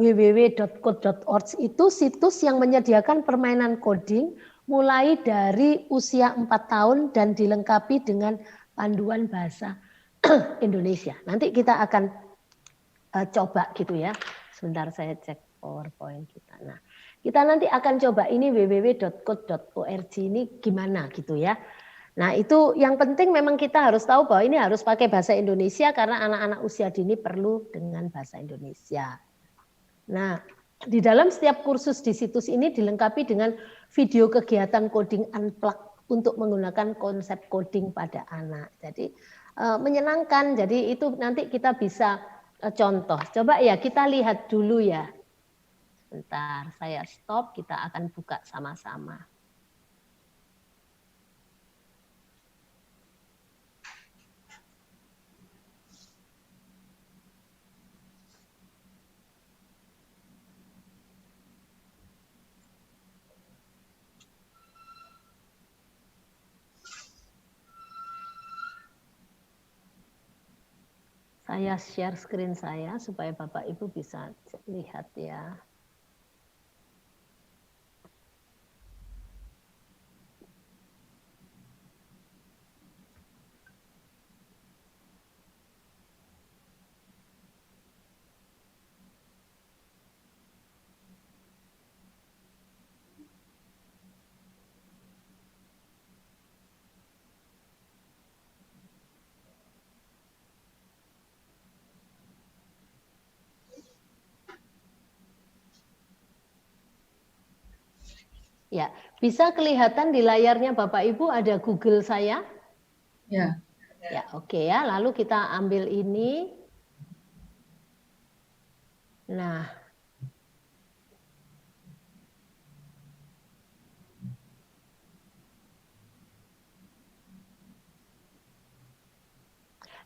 www.code.org itu situs yang menyediakan permainan coding mulai dari usia 4 tahun dan dilengkapi dengan panduan bahasa Indonesia. Nanti kita akan coba gitu ya. Sebentar saya cek PowerPoint kita. Nah, kita nanti akan coba ini www.code.org ini gimana gitu ya. Nah, itu yang penting memang kita harus tahu bahwa ini harus pakai bahasa Indonesia karena anak-anak usia dini perlu dengan bahasa Indonesia. Nah, di dalam setiap kursus di situs ini dilengkapi dengan video kegiatan coding unplug untuk menggunakan konsep coding pada anak. Jadi menyenangkan. Jadi itu nanti kita bisa contoh. Coba ya kita lihat dulu ya. Sebentar, saya stop, kita akan buka sama-sama. Saya share screen saya supaya Bapak Ibu bisa lihat ya. Ya, bisa kelihatan di layarnya Bapak Ibu ada Google saya? Ya. Ya, oke ya. Lalu kita ambil ini. Nah,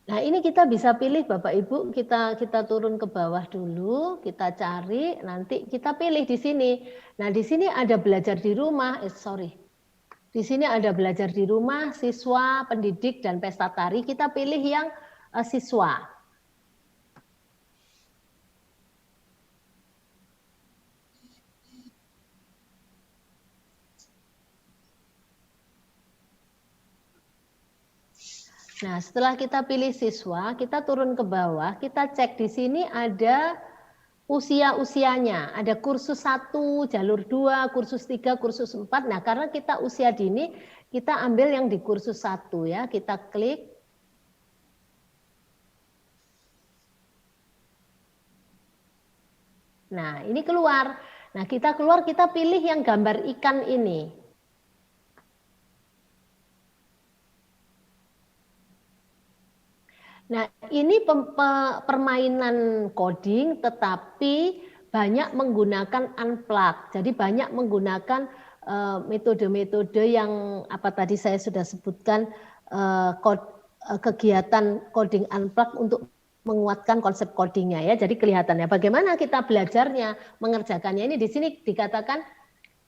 nah, ini kita bisa pilih Bapak Ibu, kita turun ke bawah dulu, kita cari, nanti kita pilih di sini. Nah, di sini ada belajar di rumah, Di sini ada belajar di rumah, siswa, pendidik, dan pesta tari. Kita pilih yang siswa. Nah, setelah kita pilih siswa, kita turun ke bawah, kita cek di sini ada usia-usianya. Ada kursus 1, jalur 2, kursus 3, kursus 4. Nah, karena kita usia dini, kita ambil yang di kursus 1 ya. Kita klik. Nah, ini keluar. Nah, kita keluar, kita pilih yang gambar ikan ini. Nah, ini permainan coding tetapi banyak menggunakan unplug. Jadi banyak menggunakan metode-metode yang apa tadi saya sudah sebutkan, kegiatan coding unplug untuk menguatkan konsep codingnya ya. Jadi kelihatannya bagaimana kita belajarnya, mengerjakannya. Ini di sini dikatakan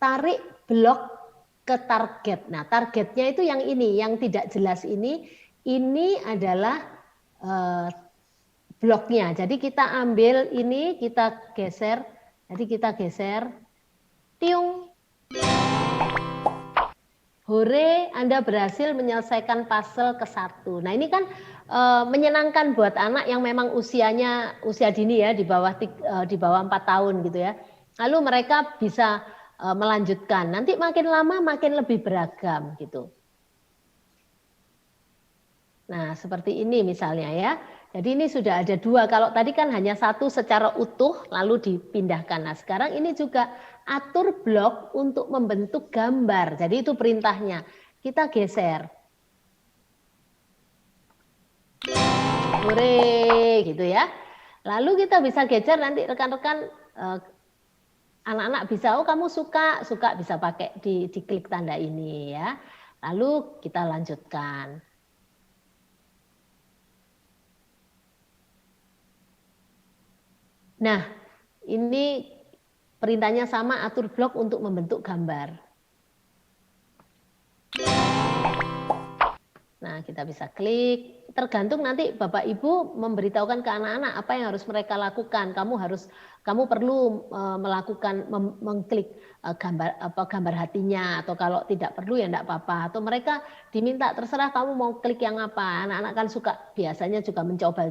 tarik blok ke target. Nah, targetnya itu yang ini, yang tidak jelas ini. Ini adalah bloknya. Jadi kita ambil ini, kita geser. Jadi kita geser. Tiung. Hore, Anda berhasil menyelesaikan puzzle ke-1. Nah, ini kan menyenangkan buat anak yang memang usianya usia dini ya, di bawah 4 tahun gitu ya. Lalu mereka bisa melanjutkan. Nanti makin lama makin lebih beragam gitu. Nah, seperti ini misalnya ya. Jadi ini sudah ada 2. Kalau tadi kan hanya 1 secara utuh lalu dipindahkan. Nah, sekarang ini juga atur blok untuk membentuk gambar. Jadi itu perintahnya. Kita geser. Hore, gitu ya. Lalu kita bisa geser, nanti rekan-rekan anak-anak bisa, oh kamu suka bisa pakai di klik tanda ini ya. Lalu kita lanjutkan. Nah, ini perintahnya sama, atur blok untuk membentuk gambar. Nah, kita bisa klik. Tergantung nanti Bapak Ibu memberitahukan ke anak-anak apa yang harus mereka lakukan. Kamu perlu melakukan mengklik gambar hatinya, atau kalau tidak perlu ya enggak apa-apa. Atau mereka diminta terserah kamu mau klik yang apa. Anak-anak kan suka biasanya juga mencoba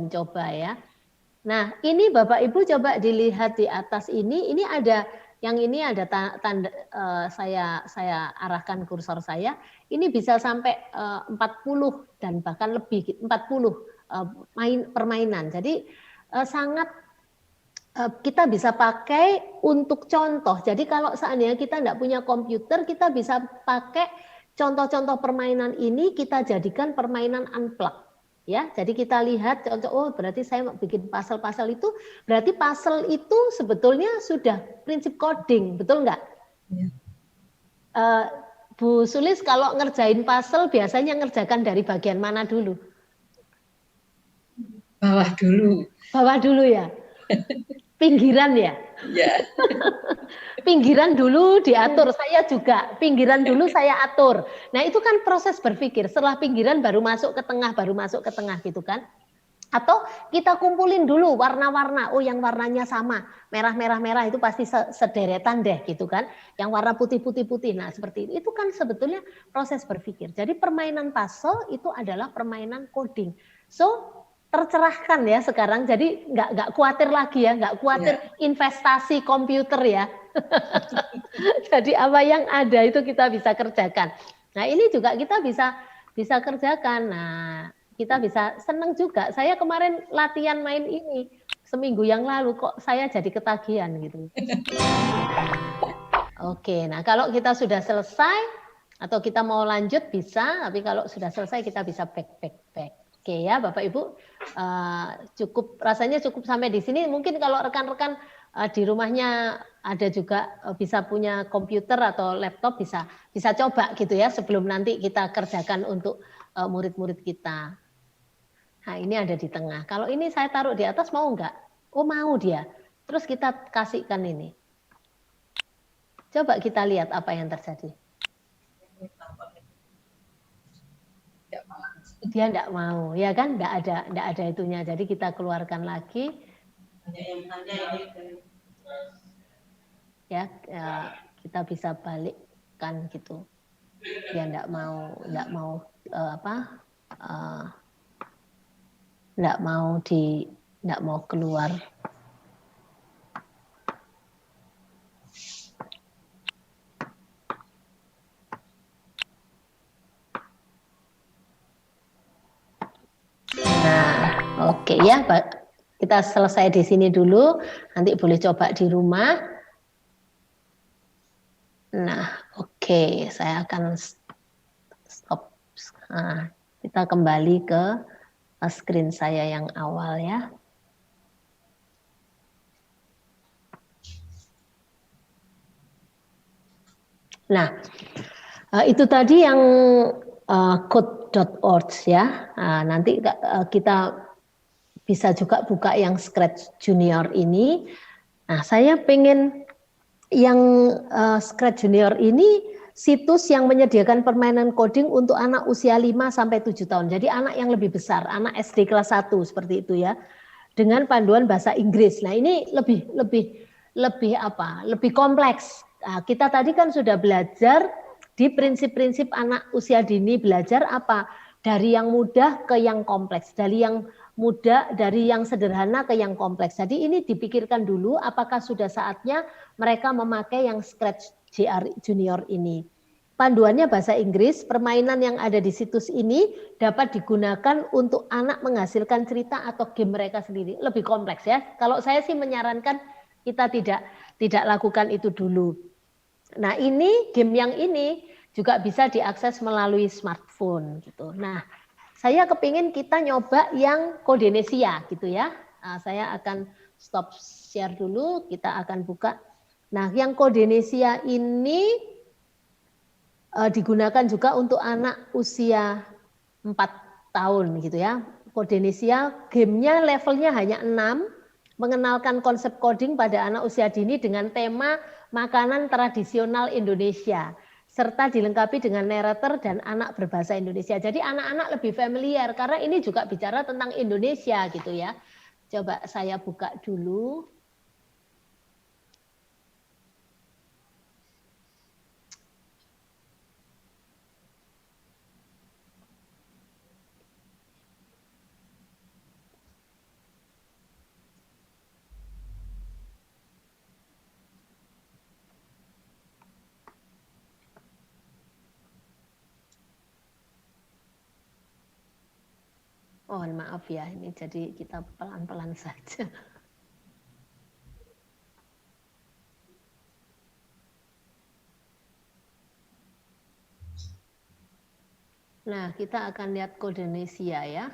ya. Nah, ini Bapak Ibu coba dilihat di atas ini ada yang ini ada tanda, saya arahkan kursor saya, ini bisa sampai 40 dan bahkan lebih 40 permainan. Jadi sangat kita bisa pakai untuk contoh. Jadi kalau seandainya kita tidak punya komputer, kita bisa pakai contoh-contoh permainan ini kita jadikan permainan unplug. Ya, jadi kita lihat contoh, oh berarti saya mau bikin puzzle itu, berarti puzzle itu sebetulnya sudah prinsip coding, betul nggak? Ya. Bu Sulis kalau ngerjain puzzle biasanya ngerjakan dari bagian mana dulu? Bawah dulu. Bawah dulu ya? Pinggiran ya? Ya. Pinggiran dulu diatur, saya juga pinggiran dulu saya atur. Nah itu kan proses berpikir, setelah pinggiran baru masuk ke tengah gitu kan. Atau kita kumpulin dulu warna-warna, oh yang warnanya sama, merah-merah itu pasti sederetan deh gitu kan. Yang warna putih-putih, nah seperti itu kan sebetulnya proses berpikir. Jadi permainan puzzle itu adalah permainan coding. So tercerahkan ya sekarang, jadi nggak khawatir lagi ya, nggak khawatir investasi komputer ya. Jadi apa yang ada itu kita bisa kerjakan. Nah ini juga kita bisa kerjakan. Nah kita bisa senang juga. Saya kemarin latihan main ini seminggu yang lalu kok saya jadi ketagihan gitu. Oke, nah kalau kita sudah selesai atau kita mau lanjut bisa, tapi kalau sudah selesai kita bisa back. Oke ya, Bapak Ibu, cukup rasanya cukup sampai di sini. Mungkin kalau rekan-rekan di rumahnya ada juga bisa punya komputer atau laptop bisa coba gitu ya sebelum nanti kita kerjakan untuk murid-murid kita. Nah ini ada di tengah. Kalau ini saya taruh di atas mau enggak? Oh mau dia. Terus kita kasihkan ini. Coba kita lihat apa yang terjadi. Dia enggak mau, ya kan? Enggak ada itunya. Jadi kita keluarkan lagi. Ya, kita bisa balikkan gitu. Dia enggak mau enggak mau keluar. Nah, oke ya, kita selesai di sini dulu. Nanti boleh coba di rumah. Nah, oke, saya akan stop. Nah, kita kembali ke screen saya yang awal ya. Nah, itu tadi yang code.org ya. Nah, nanti kita bisa juga buka yang Scratch Junior ini. Nah, saya pengen yang Scratch Junior ini situs yang menyediakan permainan coding untuk anak usia 5 sampai 7 tahun. Jadi anak yang lebih besar, anak SD kelas 1 seperti itu ya. Dengan panduan bahasa Inggris. Nah, ini lebih kompleks. Nah, kita tadi kan sudah belajar di prinsip-prinsip anak usia dini, belajar apa? Dari yang mudah ke yang kompleks, dari yang mudah, dari yang sederhana ke yang kompleks. Jadi ini dipikirkan dulu apakah sudah saatnya mereka memakai yang Scratch JR Junior ini. Panduannya bahasa Inggris, permainan yang ada di situs ini dapat digunakan untuk anak menghasilkan cerita atau game mereka sendiri. Lebih kompleks ya. Kalau saya sih menyarankan kita tidak lakukan itu dulu. Nah, ini game yang ini juga bisa diakses melalui smartphone gitu. Nah, saya kepingin kita nyoba yang Codenesia gitu ya. Nah, saya akan stop share dulu, kita akan buka. Nah, yang Codenesia ini digunakan juga untuk anak usia 4 tahun gitu ya. Codenesia gamenya levelnya hanya 6, mengenalkan konsep coding pada anak usia dini dengan tema makanan tradisional Indonesia serta dilengkapi dengan narrator dan anak berbahasa Indonesia. Jadi anak-anak lebih familiar karena ini juga bicara tentang Indonesia gitu ya. Coba saya buka dulu. Mohon maaf ya, ini jadi kita pelan-pelan saja. Nah, kita akan lihat Codenesia ya.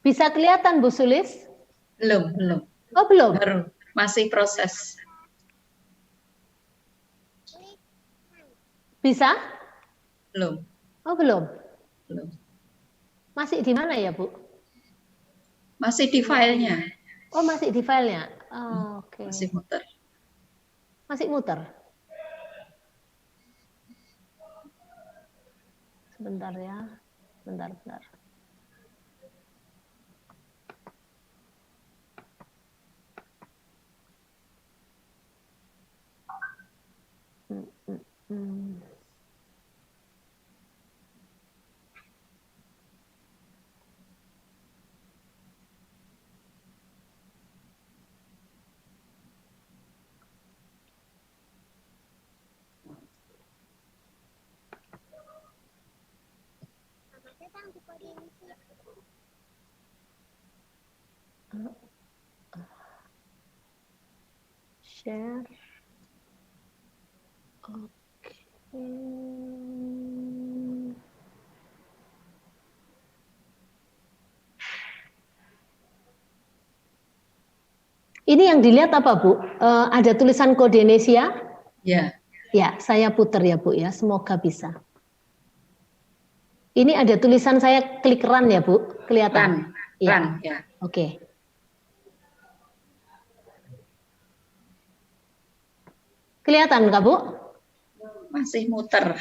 Bisa kelihatan Bu Sulis? Belum. Oh, belum. Baru, masih proses. Bisa? Belum. Oh, belum. Belum. Masih di mana ya, Bu? Masih di filenya. Oh, masih di filenya. Oh, oke. Masih muter. Masih muter. Sebentar ya. Bentar. Share. Oke. Ini yang dilihat apa, Bu? Ada tulisan kode Indonesia? Ya. Ya, saya putar ya, Bu ya. Semoga bisa. Ini ada tulisan saya klik run ya, Bu? Kelihatan? Run, ya. Oke. Kelihatan nggak, Bu? Masih muter.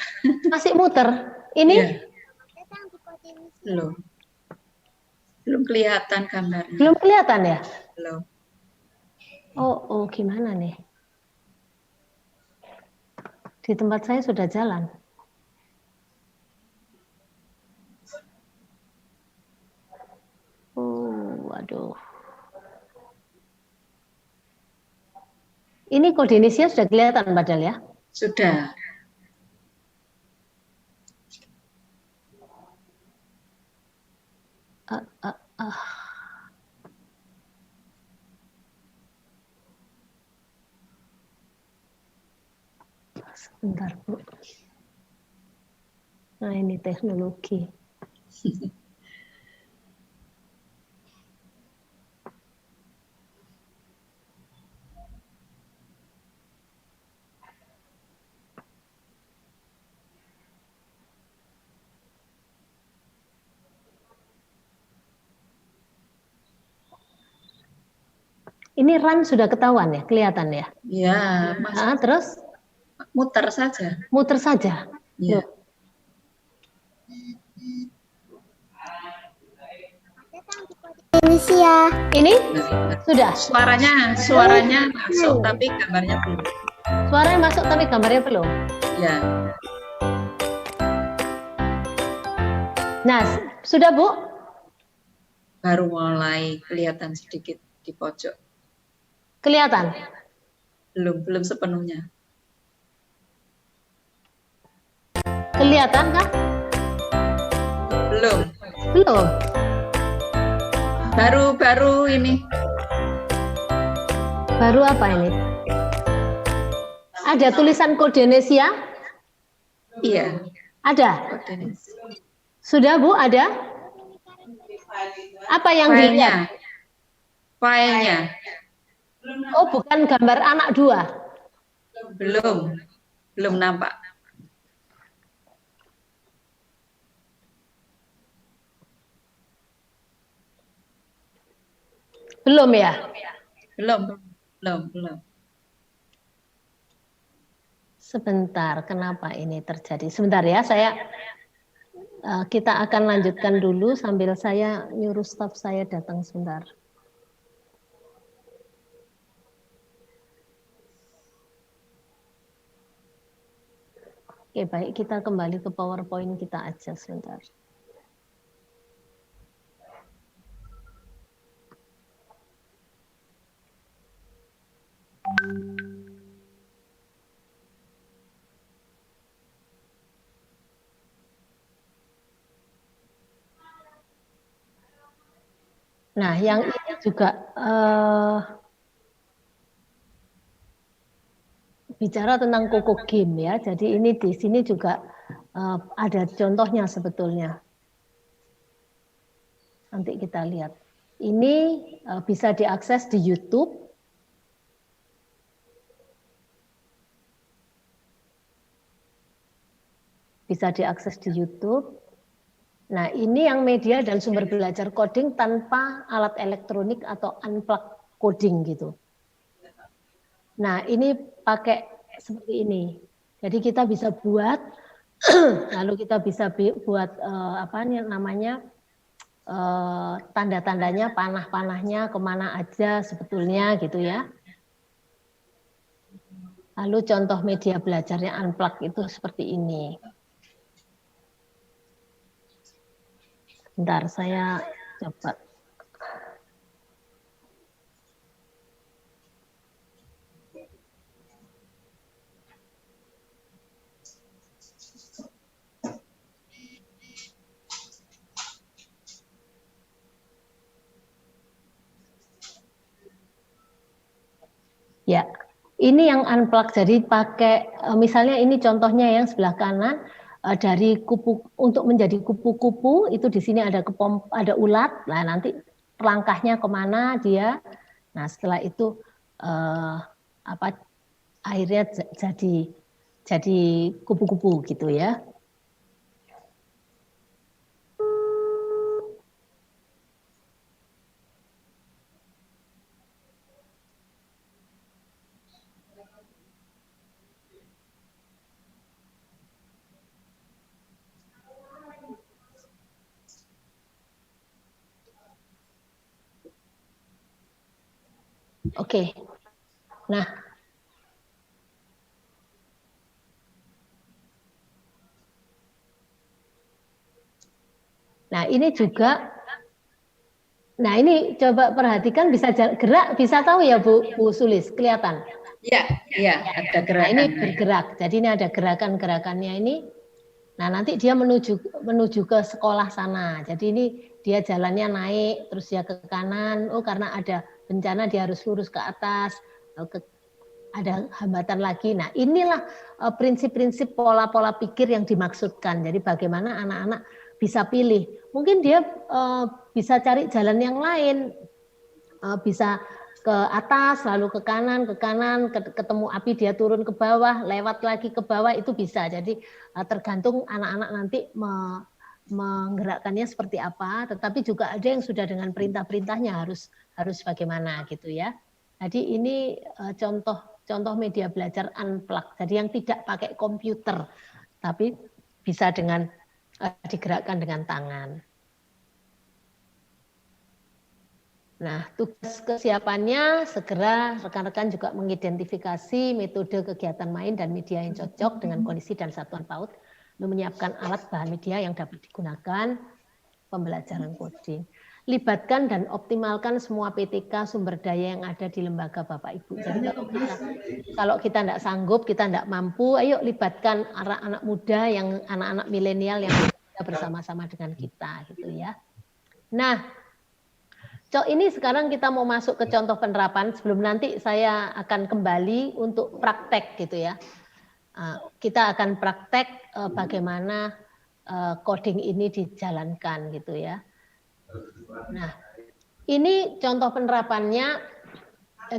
Masih muter. Ini? Ya. Belum kelihatan gambarnya. Belum kelihatan ya? Belum. Oh, gimana nih? Di tempat saya sudah jalan. Waduh. Ini kode Indonesia sudah kelihatan padahal ya? Sudah. Sebentar, Bu. Nah, ini teknologi. Ini run sudah ketahuan ya, kelihatan ya? Ya, terus? Muter saja. Muter saja? Ya. Indonesia. Ini? Sudah? Suaranya masuk, tapi gambarnya belum. Suaranya masuk, tapi gambarnya belum? Ya. Nah, sudah, Bu? Baru mulai kelihatan sedikit di pojok. Kelihatan? Belum sepenuhnya. Kelihatan kah? Belum. Baru ini. Baru apa ini? Ada tulisan kode Indonesia? Iya. Ada? Kode Indonesia. Sudah, Bu, ada? Apa yang dilihat? Filenya. Oh, bukan gambar anak 2? Belum nampak. Belum ya? Belum. Sebentar, kenapa ini terjadi? Sebentar ya, kita akan lanjutkan dulu sambil saya nyuruh staf saya datang sebentar. Oke, baik, kita kembali ke PowerPoint kita aja sebentar. Nah, yang ini juga bicara tentang Coco Game ya. Jadi ini di sini juga ada contohnya sebetulnya. Nanti kita lihat. Ini bisa diakses di YouTube. Bisa diakses di YouTube. Nah, ini yang media dan sumber belajar coding tanpa alat elektronik atau unplug coding gitu. Nah, ini pakai seperti ini. Jadi kita bisa buat, lalu kita bisa buat tanda-tandanya, panah-panahnya kemana aja sebetulnya gitu ya. Lalu contoh media belajarnya unplug itu seperti ini. Bentar, saya coba. Ya, ini yang unplug. Jadi pakai misalnya ini contohnya yang sebelah kanan dari kupu untuk menjadi kupu-kupu itu di sini ada ada ulat. Nah nanti langkahnya kemana dia. Nah setelah itu apa akhirnya jadi kupu-kupu gitu ya. Oke. Nah, ini juga. Nah, ini coba perhatikan bisa gerak, bisa tahu ya Bu Sulis, kelihatan? Ya, ada gerakan. Nah, ini bergerak. Jadi ini ada gerakan-gerakannya ini. Nah, nanti dia menuju ke sekolah sana. Jadi ini dia jalannya naik, terus dia ke kanan. Oh, karena ada bencana dia harus lurus ke atas. Ada hambatan lagi. Nah, inilah prinsip-prinsip pola-pola pikir yang dimaksudkan. Jadi bagaimana anak-anak bisa pilih. Mungkin dia bisa cari jalan yang lain. Bisa ke atas, lalu ke kanan, ketemu api dia turun ke bawah, lewat lagi ke bawah, itu bisa. Jadi tergantung anak-anak nanti menggerakkannya seperti apa, tetapi juga ada yang sudah dengan perintah-perintahnya harus bagaimana gitu ya. Jadi ini contoh media belajar unplug, jadi yang tidak pakai komputer, tapi bisa dengan digerakkan dengan tangan. Nah, tugas kesiapannya segera rekan-rekan juga mengidentifikasi metode kegiatan main dan media yang cocok dengan kondisi dan satuan PAUD, lalu menyiapkan alat bahan media yang dapat digunakan pembelajaran coding. Libatkan dan optimalkan semua PTK sumber daya yang ada di lembaga Bapak Ibu. Jadi kalau kita tidak sanggup, kita tidak mampu, ayo libatkan anak-anak muda, yang anak-anak milenial yang bersama-sama dengan kita, gitu ya. Nah, ini sekarang kita mau masuk ke contoh penerapan. Sebelum nanti saya akan kembali untuk praktek gitu ya. Kita akan praktek bagaimana coding ini dijalankan gitu ya. Nah, ini contoh penerapannya.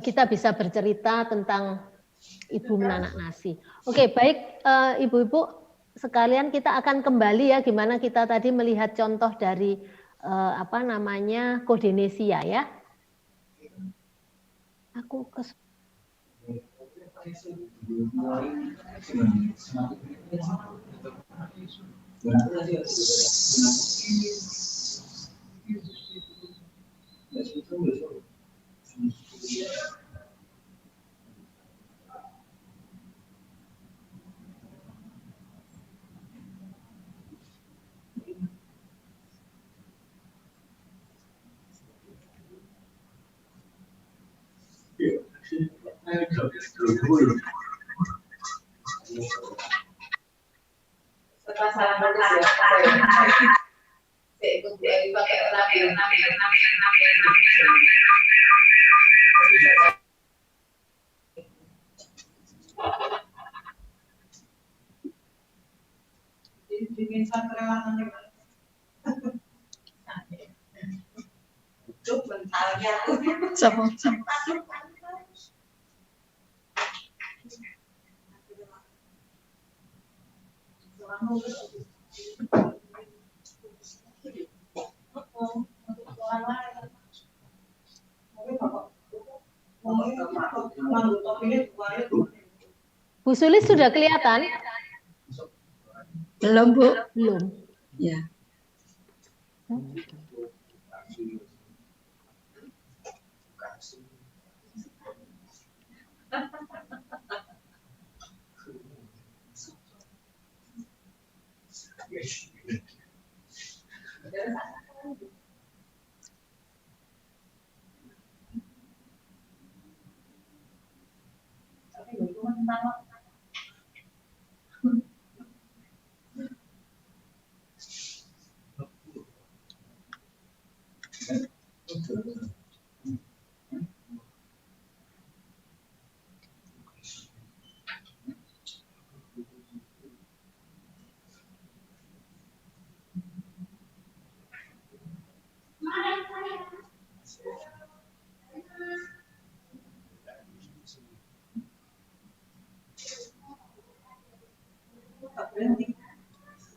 Kita bisa bercerita tentang ibu menanak nasi. Oke, baik ibu-ibu sekalian, kita akan kembali ya gimana kita tadi melihat contoh dari Codenesia ya. Aku Bu Sulis sudah kelihatan? Belum, Bu. Belum. Ya.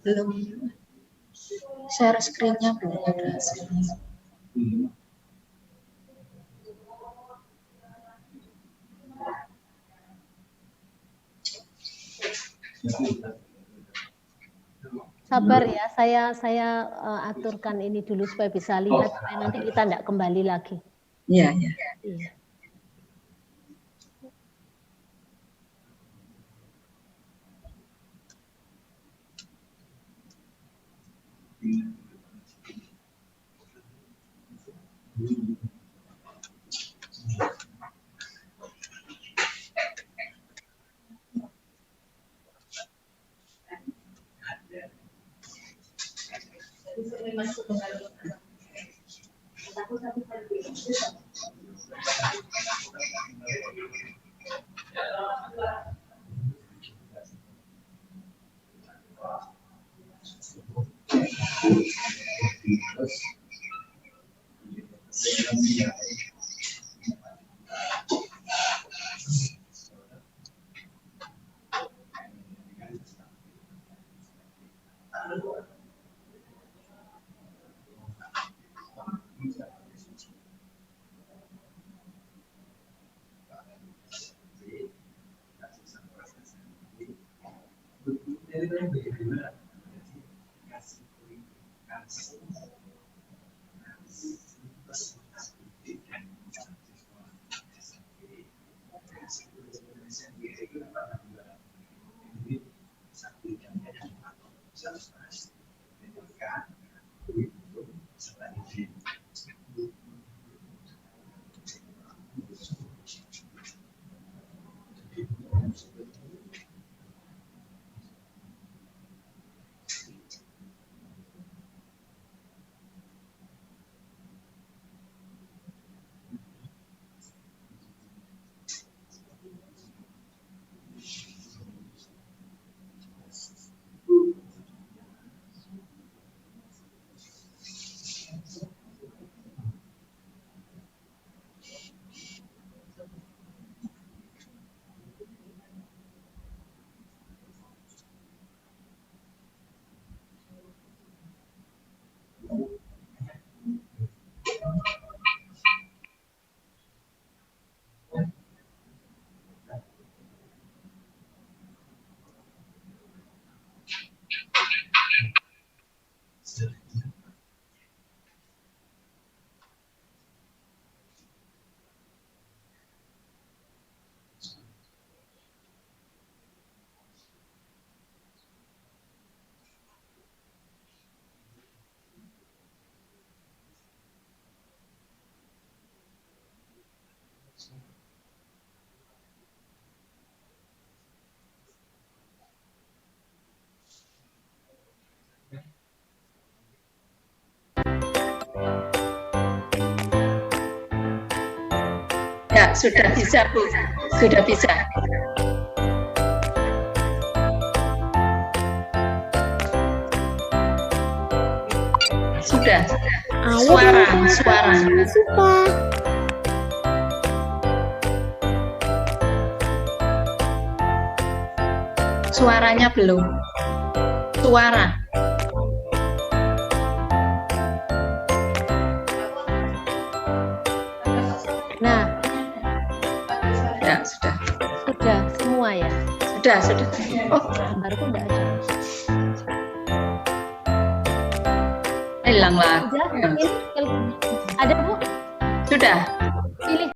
Belum. Share screen-nya belum ada hasilnya. Sabar ya, saya aturkan ini dulu supaya bisa lihat, supaya nanti kita tidak kembali lagi. Iya, iya. Iya. Ya, sudah bisa, Bu. Sudah bisa. Sudah. Suara. Suaranya belum. Suara. Nah, ya sudah. Sudah semua ya? Sudah. Oh, gambarku enggak ada. Hilang lah. Sudah, ini ada Bu? Sudah. Pilih.